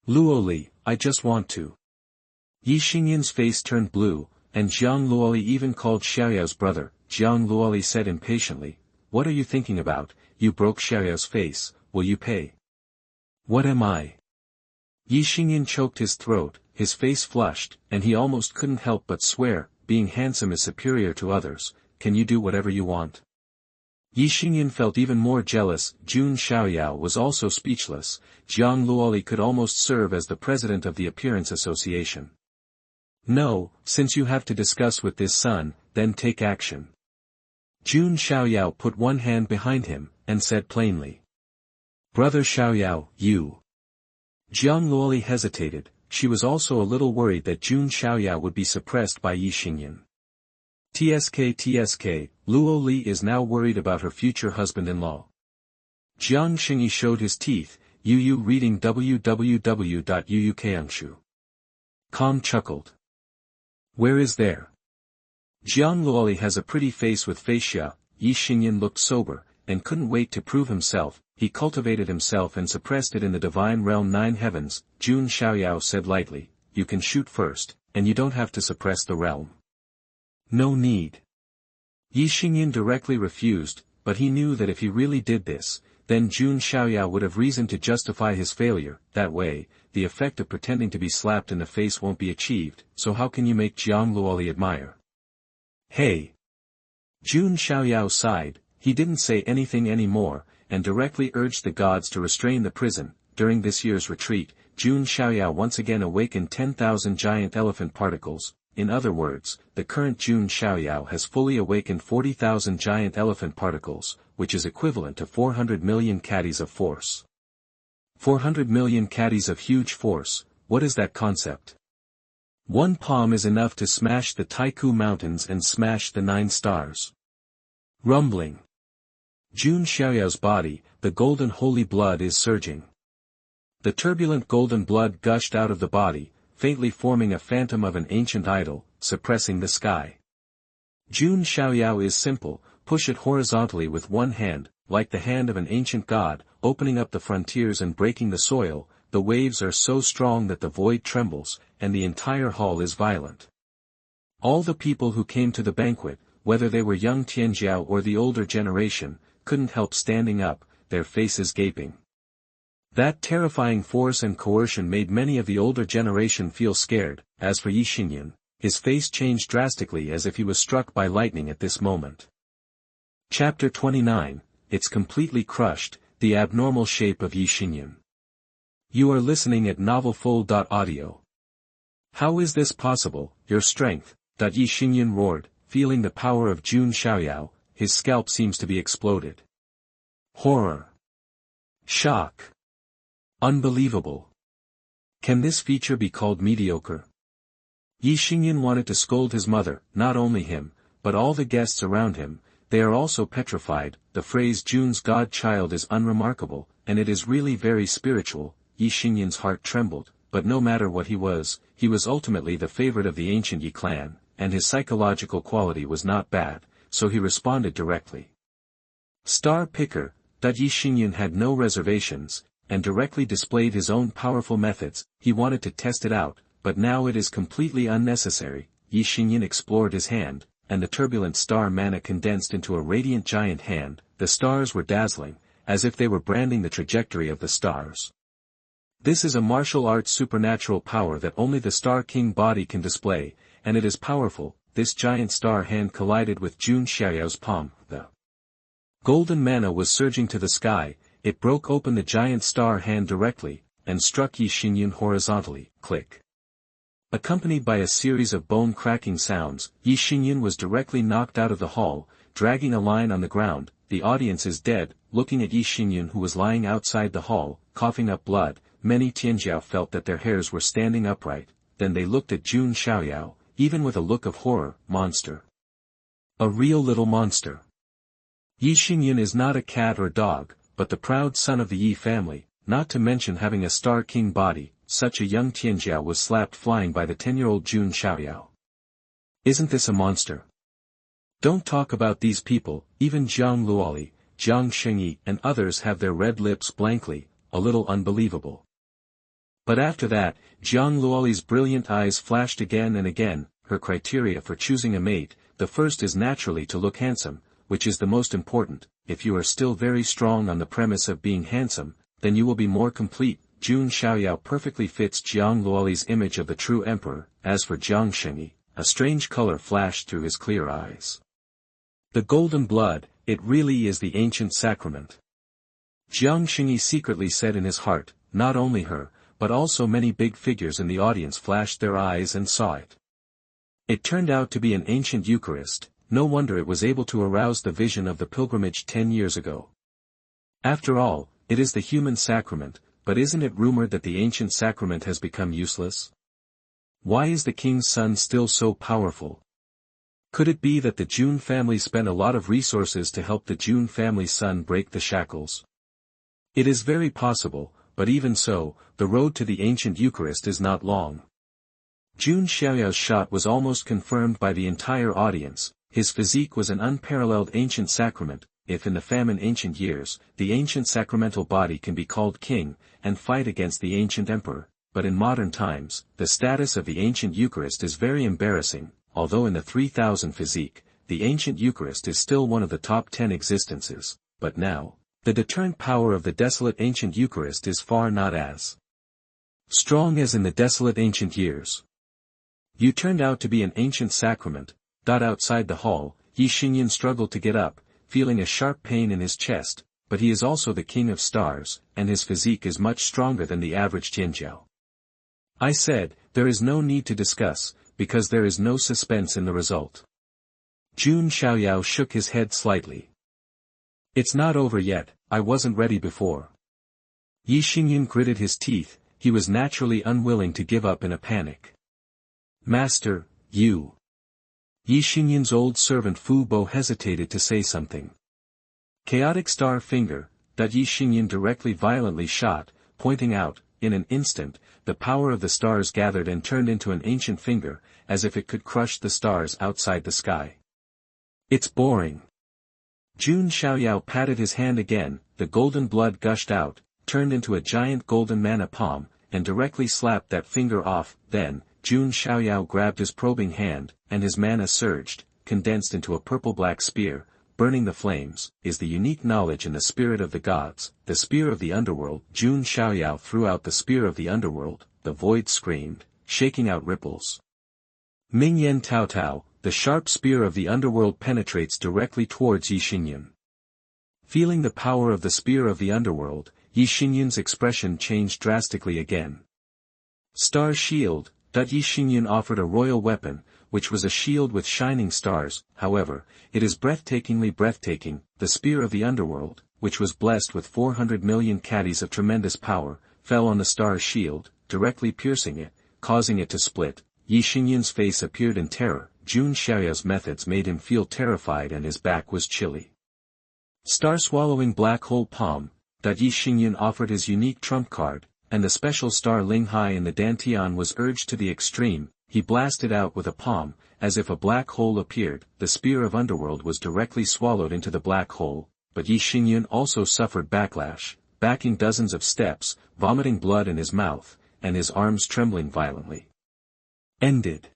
Luo Li, I just want to. Ye Xingyun's face turned blue, and Jiang Luoli even called Xiaoyao's brother. Jiang Luoli said impatiently, what are you thinking about? You broke Xiaoyao's face, will you pay? What am I? Ye Xingyun choked his throat, his face flushed, and he almost couldn't help but swear, being handsome is superior to others. Can you do whatever you want? Ye Xingyun felt even more jealous. Jun Xiaoyao was also speechless. Jiang Luoli could almost serve as the president of the Appearance Association. No, since you have to discuss with this son, then take action. Jun Xiaoyao put one hand behind him, and said plainly. Brother Xiaoyao, you. Jiang Luoli hesitated. She was also a little worried that Jun Xiaoyao would be suppressed by Ye Xingyun. TSK, Luo Li is now worried about her future husband-in-law. Jiang Xingyi showed his teeth. Yu reading www.yuukanshu.com chuckled. Where is there? Jiang Luoli has a pretty face with fascia. Ye Xingyun looked sober, and couldn't wait to prove himself. He cultivated himself and suppressed it in the divine realm 9 heavens. Jun Xiaoyao said lightly, you can shoot first, and you don't have to suppress the realm. No need. Ye Xingyun directly refused, but he knew that if he really did this, then Jun Xiaoyao would have reason to justify his failure. That way, the effect of pretending to be slapped in the face won't be achieved, so how can you make Jiang Luoli admire? Hey! Jun Xiaoyao sighed. He didn't say anything anymore, and directly urged the gods to restrain the prison. During this year's retreat, Jun Xiaoyao once again awakened 10,000 giant elephant particles. In other words, the current Jun Xiaoyao has fully awakened 40,000 giant elephant particles, which is equivalent to 400 million caddies of force. 400 million caddies of huge force, what is that concept? One palm is enough to smash the Taiku Mountains and smash the 9 stars. Rumbling. Jun Xiaoyao's body, the golden holy blood is surging. The turbulent golden blood gushed out of the body, faintly forming a phantom of an ancient idol, suppressing the sky. Jun Xiaoyao is simple, push it horizontally with one hand, like the hand of an ancient god, opening up the frontiers and breaking the soil. The waves are so strong that the void trembles, and the entire hall is violent. All the people who came to the banquet, whether they were young Tianjiao or the older generation, couldn't help standing up, their faces gaping. That terrifying force and coercion made many of the older generation feel scared. As for Ye Xingyun, his face changed drastically as if he was struck by lightning at this moment. Chapter 29, It's completely crushed, the abnormal shape of Ye Xingyun. You are listening at novelfull.audio. How is this possible, your strength? Ye Xingyun roared, feeling the power of Jun Xiaoyao, his scalp seems to be exploded. Horror. Shock. Unbelievable. Can this feature be called mediocre? Ye Xingyun wanted to scold his mother, not only him, but all the guests around him. They are also petrified. The phrase Jun's godchild is unremarkable, and it is really very spiritual. Ye Xingyun's heart trembled, but no matter what he was ultimately the favorite of the ancient Ye clan, and his psychological quality was not bad, so he responded directly. Star Picker. Ye Xingyun had no reservations, and directly displayed his own powerful methods. He wanted to test it out, but now it is completely unnecessary. Ye Xingyun explored his hand, and the turbulent star mana condensed into a radiant giant hand. The stars were dazzling, as if they were branding the trajectory of the stars. This is a martial arts supernatural power that only the Star King body can display, and it is powerful. this giant star hand collided with Jun Xiaoyao's palm. The golden mana was surging to the sky, it broke open the giant star hand directly, and struck Ye Xingyun horizontally, click. Accompanied by a series of bone-cracking sounds, Ye Xingyun was directly knocked out of the hall, dragging a line on the ground. The audience is dead, looking at Ye Xingyun who was lying outside the hall, coughing up blood. Many Tianjiao felt that their hairs were standing upright, then they looked at Jun Xiaoyao, even with a look of horror. Monster. A real little monster. Ye Xingyun is not a cat or dog, but the proud son of the Yi family, not to mention having a Star King body. Such a young Tianjiao was slapped flying by the 10-year-old Jun Xiaoyao. Isn't this a monster? Don't talk about these people, even Jiang Luoli, Jiang Shengyi and others have their red lips blankly, a little unbelievable. But after that, Jiang Luoli's brilliant eyes flashed again and again. Her criteria for choosing a mate, the first is naturally to look handsome, which is the most important. If you are still very strong on the premise of being handsome, then you will be more complete. Jun Xiaoyao perfectly fits Jiang Luoli's image of the true emperor. As for Jiang Shengyi, a strange color flashed through his clear eyes. The golden blood, it really is the ancient sacrament. Jiang Shengyi secretly said in his heart. Not only her, but also many big figures in the audience flashed their eyes and saw it. It turned out to be an ancient Eucharist. No wonder it was able to arouse the vision of the pilgrimage 10 years ago. After all, it is the human sacrament. But isn't it rumored that the ancient sacrament has become useless? Why is the king's son still so powerful? Could it be that the Jun family spent a lot of resources to help the Jun family's son break the shackles? It is very possible, but even so, the road to the ancient Eucharist is not long. Jun Xiaoyao's shot was almost confirmed by the entire audience. His physique was an unparalleled ancient sacrament. If in the famine ancient years, the ancient sacramental body can be called king, and fight against the ancient emperor, but in modern times, the status of the ancient Eucharist is very embarrassing. Although in the 3000 physique, the ancient Eucharist is still one of the top 10 existences, but now, the deterrent power of the desolate ancient Eucharist is far not as strong as in the desolate ancient years. You turned out to be an ancient sacrament. Outside the hall, Ye Xingyun struggled to get up, feeling a sharp pain in his chest, but he is also the king of stars, and his physique is much stronger than the average Tianjiao. I said, there is no need to discuss, because there is no suspense in the result. Jun Xiaoyao shook his head slightly. It's not over yet, I wasn't ready before. Ye Xingyun gritted his teeth, he was naturally unwilling to give up in a panic. Master, you. Ye Xingyun's old servant Fu Bo hesitated to say something. Chaotic star finger, that Ye Xingyun directly violently shot, pointing out. In an instant, the power of the stars gathered and turned into an ancient finger, as if it could crush the stars outside the sky. It's boring. Jun Xiaoyao patted his hand again, the golden blood gushed out, turned into a giant golden mana palm, and directly slapped that finger off. Then, Jun Xiaoyao grabbed his probing hand, and his mana surged, condensed into a purple-black spear. Burning the flames, is the unique knowledge in the spirit of the gods, the spear of the underworld. Jun Xiaoyao threw out the spear of the underworld, the void screamed, shaking out ripples. Ming Yen Tao Tao, the sharp spear of the underworld penetrates directly towards Ye Xingyun. Feeling the power of the spear of the underworld, Ye Xingyun's expression changed drastically again. Star shield. Ye Xingyun offered a royal weapon, which was a shield with shining stars. However, it is breathtakingly breathtaking. The spear of the underworld, which was blessed with 400 million caddies of tremendous power, fell on the star's shield, directly piercing it, causing it to split. Ye Xingyun's face appeared in terror. Jun Xiaoyao's methods made him feel terrified and his back was chilly. Star-swallowing black hole palm. Ye Xingyun offered his unique trump card, and the special star Ling Hai in the Dantian was urged to the extreme. He blasted out with a palm, as if a black hole appeared. The spear of underworld was directly swallowed into the black hole, but Ye Xingyun also suffered backlash, backing dozens of steps, vomiting blood in his mouth, and his arms trembling violently. Ended.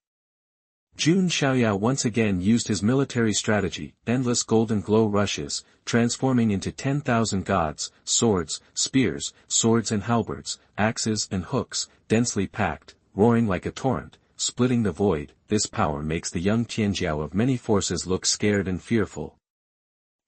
Jun Xiaoyao once again used his military strategy. Endless golden glow rushes, transforming into 10,000 gods, swords, spears, swords and halberds, axes and hooks, densely packed, roaring like a torrent, splitting the void. This power makes the young Tianjiao of many forces look scared and fearful.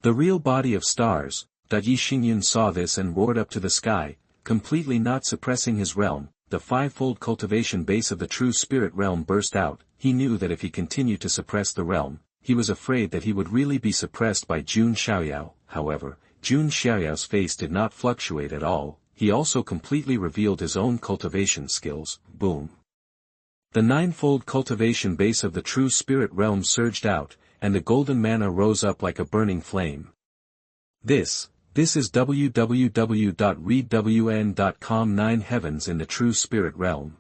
The real body of stars. Ye Xingyun saw this and roared up to the sky, completely not suppressing his realm. The five-fold cultivation base of the true spirit realm burst out. He knew that if he continued to suppress the realm, he was afraid that he would really be suppressed by Jun Xiaoyao. However, Jun Xiaoyao's face did not fluctuate at all. He also completely revealed his own cultivation skills. Boom. The ninefold cultivation base of the true spirit realm surged out, and the golden mana rose up like a burning flame. This is www.readwn.com 9 heavens in the true spirit realm.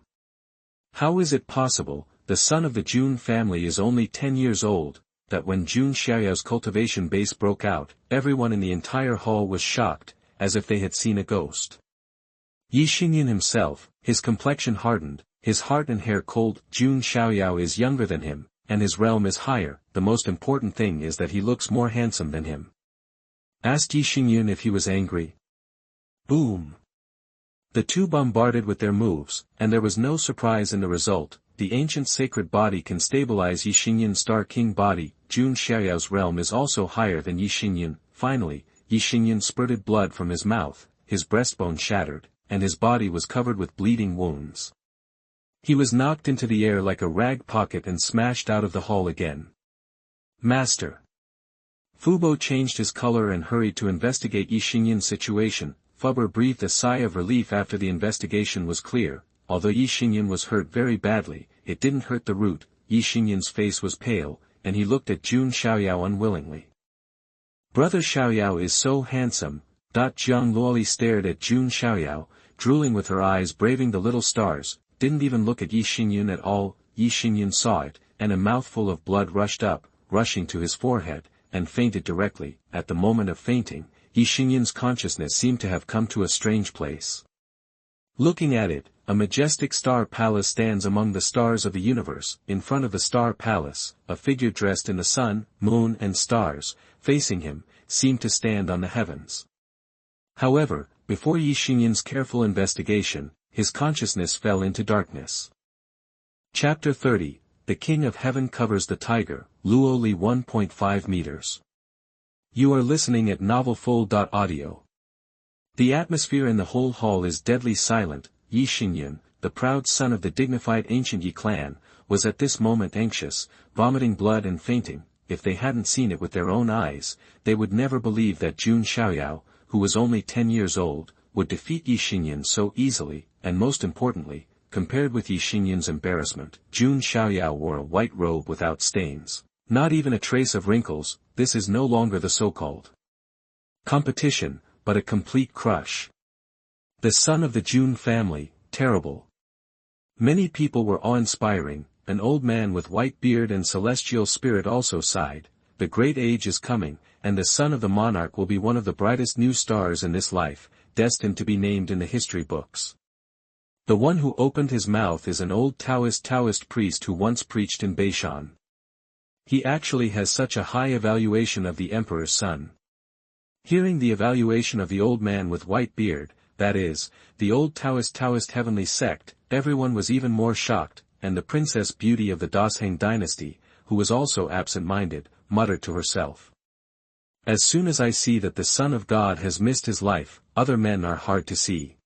How is it possible, the son of the Jun family is only 10 years old, that when Jun Xiaoyao's cultivation base broke out, everyone in the entire hall was shocked, as if they had seen a ghost. Ye Xingyun himself, his complexion hardened, his heart and hair cold. Jun Xiaoyao is younger than him, and his realm is higher. The most important thing is that he looks more handsome than him. Asked Ye Xingyun if he was angry. Boom! The two bombarded with their moves, and there was no surprise in the result. The ancient sacred body can stabilize Ye Xingyun's Star King body. Jun Xiaoyao's realm is also higher than Ye Xingyun. Finally, Ye Xingyun spurted blood from his mouth, his breastbone shattered, and his body was covered with bleeding wounds. He was knocked into the air like a rag pocket and smashed out of the hall again. Master. Fubo changed his color and hurried to investigate Ye Xingyun's situation. Fubo breathed a sigh of relief after the investigation was clear. Although Ye Xingyun was hurt very badly, it didn't hurt the root. Ye Xingyun's face was pale, and he looked at Jun Xiaoyao unwillingly. Brother Xiaoyao is so handsome. Jiang Luoli stared at Jun Xiaoyao, drooling with her eyes braving the little stars, didn't even look at Ye Xingyun at all. Ye Xingyun saw it, and a mouthful of blood rushed up, rushing to his forehead, and fainted directly. At the moment of fainting, Ye Xingyun's consciousness seemed to have come to a strange place. Looking at it, a majestic star palace stands among the stars of the universe. In front of the star palace, a figure dressed in the sun, moon and stars, facing him, seemed to stand on the heavens. However, before Ye Xingyun's careful investigation, his consciousness fell into darkness. Chapter 30, The King of Heaven Covers the Tiger, Luo Li 1.5 meters. You are listening at novelfull.audio. The atmosphere in the whole hall is deadly silent. Ye Xingyun, the proud son of the dignified ancient Ye clan, was at this moment anxious, vomiting blood and fainting. If they hadn't seen it with their own eyes, they would never believe that Jun Xiaoyao, who was only 10 years old, would defeat Ye Xingyun so easily, and most importantly, compared with Ye Xingyun's embarrassment, Jun Xiaoyao wore a white robe without stains. Not even a trace of wrinkles. This is no longer the so-called competition, but a complete crush. The son of the Jun family, terrible. Many people were awe-inspiring. An old man with white beard and celestial spirit also sighed. The great age is coming, and the son of the monarch will be one of the brightest new stars in this life, destined to be named in the history books. The one who opened his mouth is an old Taoist priest who once preached in Beishan. He actually has such a high evaluation of the emperor's son. Hearing the evaluation of the old man with white beard, that is, the old Taoist heavenly sect, everyone was even more shocked, and the princess beauty of the Dasheng dynasty, who was also absent-minded, muttered to herself. As soon as I see that the Son of God has missed his life, other men are hard to see.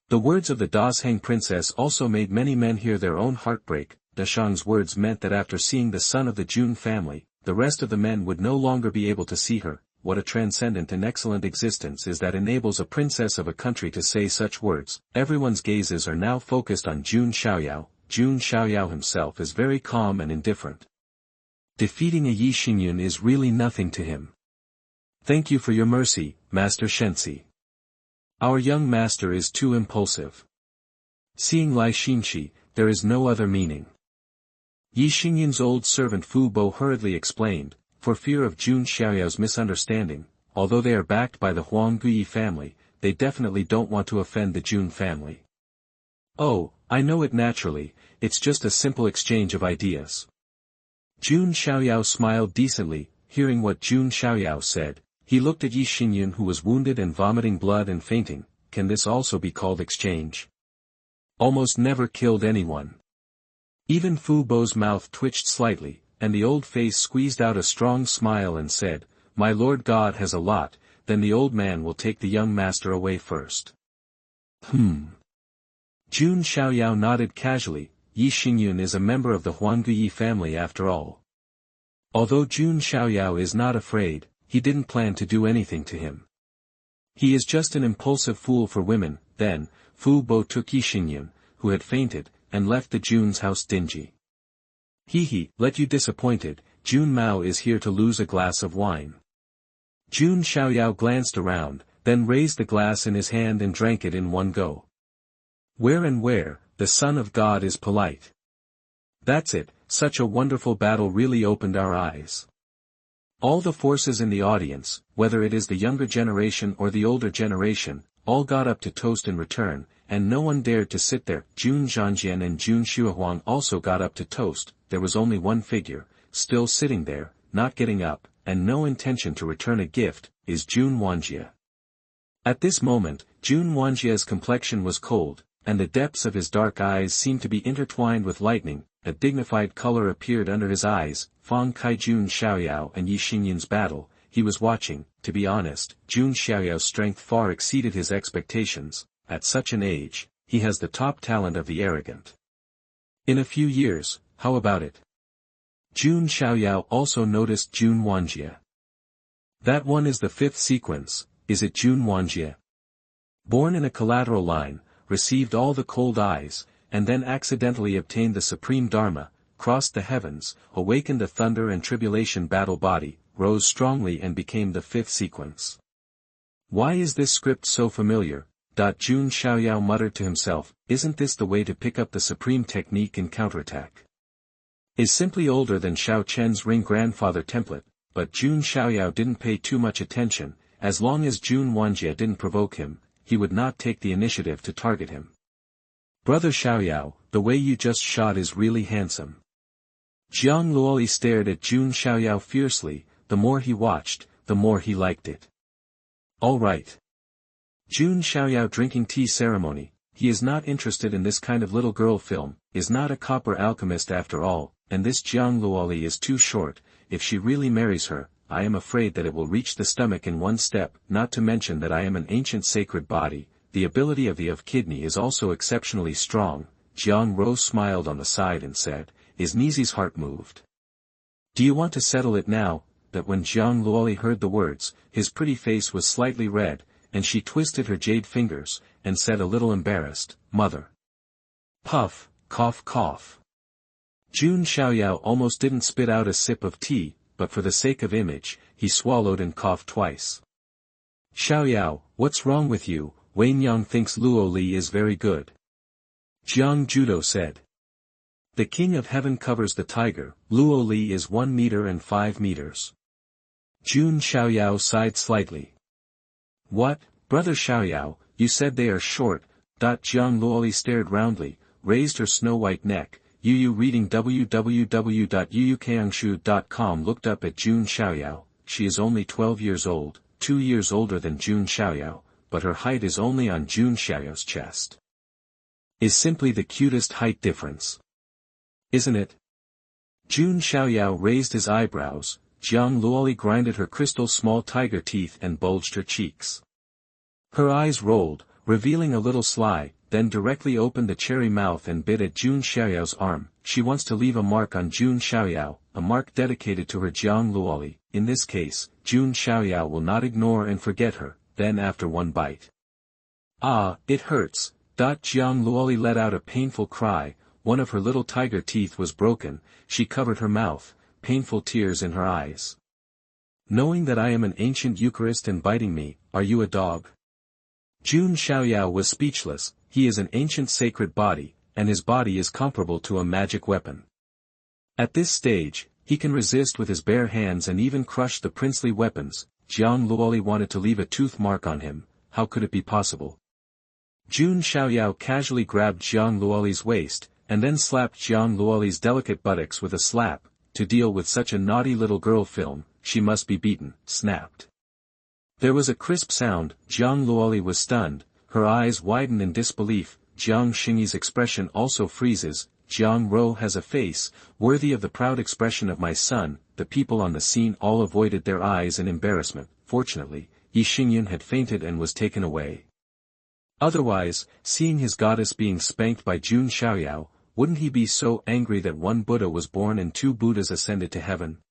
The words of the Dasheng princess also made many men hear their own heartbreak. The Shang's words meant that after seeing the son of the Jun family, the rest of the men would no longer be able to see her. What a transcendent and excellent existence is that enables a princess of a country to say such words. Everyone's gazes are now focused on Jun Xiaoyao. Jun Xiaoyao himself is very calm and indifferent. Defeating a Ye Xingyun is really nothing to him. Thank you for your mercy, Master Shenxi. Our young master is too impulsive. Seeing Lai Xinxi, there is no other meaning. Ye Xingyun's old servant Fu Bo hurriedly explained, for fear of Jun Xiaoyao's misunderstanding. Although they are backed by the Huang Guyi family, they definitely don't want to offend the Jun family. Oh, I know it naturally, it's just a simple exchange of ideas. Jun Xiaoyao smiled decently. Hearing what Jun Xiaoyao said, he looked at Ye Xingyun who was wounded and vomiting blood and fainting. Can this also be called exchange? Almost never killed anyone. Even Fu Bo's mouth twitched slightly, and the old face squeezed out a strong smile and said, "My lord God has a lot, then the old man will take the young master away first." Jun Xiaoyao nodded casually. Ye Xingyun is a member of the Huangyi family after all. Although Jun Xiaoyao is not afraid, he didn't plan to do anything to him. He is just an impulsive fool for women. Then, Fu Bo took Ye Xingyun, who had fainted, and left the Jun's house dingy. "He, let you disappointed, Jun Mao is here to lose a glass of wine." Jun Xiaoyao glanced around, then raised the glass in his hand and drank it in one go. Where, the Son of God is polite. That's it, such a wonderful battle really opened our eyes. All the forces in the audience, whether it is the younger generation or the older generation, all got up to toast in return, and no one dared to sit there. Jun Zhangjian and Jun Xuehuang also got up to toast. There was only one figure, still sitting there, not getting up, and no intention to return a gift, is Jun Wanjie. At this moment, Jun Wanjie's complexion was cold, and the depths of his dark eyes seemed to be intertwined with lightning. A dignified color appeared under his eyes. Fang Kai Jun Xiaoyao and Ye Xingyun's battle, he was watching. To be honest, Jun Xiaoyao's strength far exceeded his expectations. At such an age, he has the top talent of the arrogant. In a few years, how about it? Jun Xiaoyao also noticed Jun Wanjie. That one is the fifth sequence, is it Jun Wanjie? Born in a collateral line, received all the cold eyes, and then accidentally obtained the supreme dharma, crossed the heavens, awakened the thunder and tribulation battle body, rose strongly and became the fifth sequence. Why is this script so familiar? Jun Xiaoyao muttered to himself, isn't this the way to pick up the supreme technique in counterattack? Is simply older than Xiao Chen's ring grandfather template, but Jun Xiaoyao didn't pay too much attention. As long as Jun Wanjie didn't provoke him, he would not take the initiative to target him. Brother Xiaoyao, the way you just shot is really handsome. Jiang Luoli stared at Jun Xiaoyao fiercely. The more he watched, the more he liked it. All right. Jun Xiaoyao drinking tea ceremony. He is not interested in this kind of little girl film, is not a copper alchemist after all, and this Jiang Luoli is too short. If she really marries her, I am afraid that it will reach the stomach in one step, not to mention that I am an ancient sacred body. The ability of the kidney is also exceptionally strong. Jiang Ro smiled on the side and said, is Nizi's heart moved? Do you want to settle it now? That when Jiang Luoli heard the words, his pretty face was slightly red, and she twisted her jade fingers, and said a little embarrassed, Mother. Puff, cough cough. Jun Xiaoyao almost didn't spit out a sip of tea, but for the sake of image, he swallowed and coughed twice. Xiaoyao, what's wrong with you? Wei Nyang thinks Luo Li is very good. Jiang Judo said. The king of heaven covers the tiger. Luo Li is 1 meter and 5 meters. Jun Xiaoyao sighed slightly. What, brother Xiaoyao, you said they are short. Jiang Luoli stared roundly, raised her snow-white neck. Yu reading www.yuyukangshu.com looked up at Jun Xiaoyao. She is only 12 years old, 2 years older than Jun Xiaoyao, but her height is only on Jun Xiaoyao's chest. Is simply the cutest height difference. Isn't it? Jun Xiaoyao raised his eyebrows. Jiang Luoli grinded her crystal small tiger teeth and bulged her cheeks. Her eyes rolled, revealing a little sly, then directly opened a cherry mouth and bit at Jun Xiaoyao's arm. She wants to leave a mark on Jun Xiaoyao, a mark dedicated to her Jiang Luoli. In this case, Jun Xiaoyao will not ignore and forget her. Then after one bite. Ah, it hurts. Jiang Luoli let out a painful cry. One of her little tiger teeth was broken. She covered her mouth, painful tears in her eyes. Knowing that I am an ancient Eucharist and biting me, are you a dog? Jun Xiaoyao was speechless. He is an ancient sacred body, and his body is comparable to a magic weapon. At this stage, he can resist with his bare hands and even crush the princely weapons. Jiang Luoli wanted to leave a tooth mark on him. How could it be possible? Jun Xiaoyao casually grabbed Jiang Luoli's waist, and then slapped Jiang Luoli's delicate buttocks with a slap. To deal with such a naughty little girl film, she must be beaten. Snapped. There was a crisp sound. Jiang Luoli was stunned, her eyes widened in disbelief. Jiang Xingyi's expression also freezes. Jiang Ro has a face, worthy of the proud expression of my son." The people on the scene all avoided their eyes in embarrassment. Fortunately, Ye Xingyun had fainted and was taken away. Otherwise, seeing his goddess being spanked by Jun Xiaoyao, wouldn't he be so angry that one Buddha was born and two Buddhas ascended to heaven?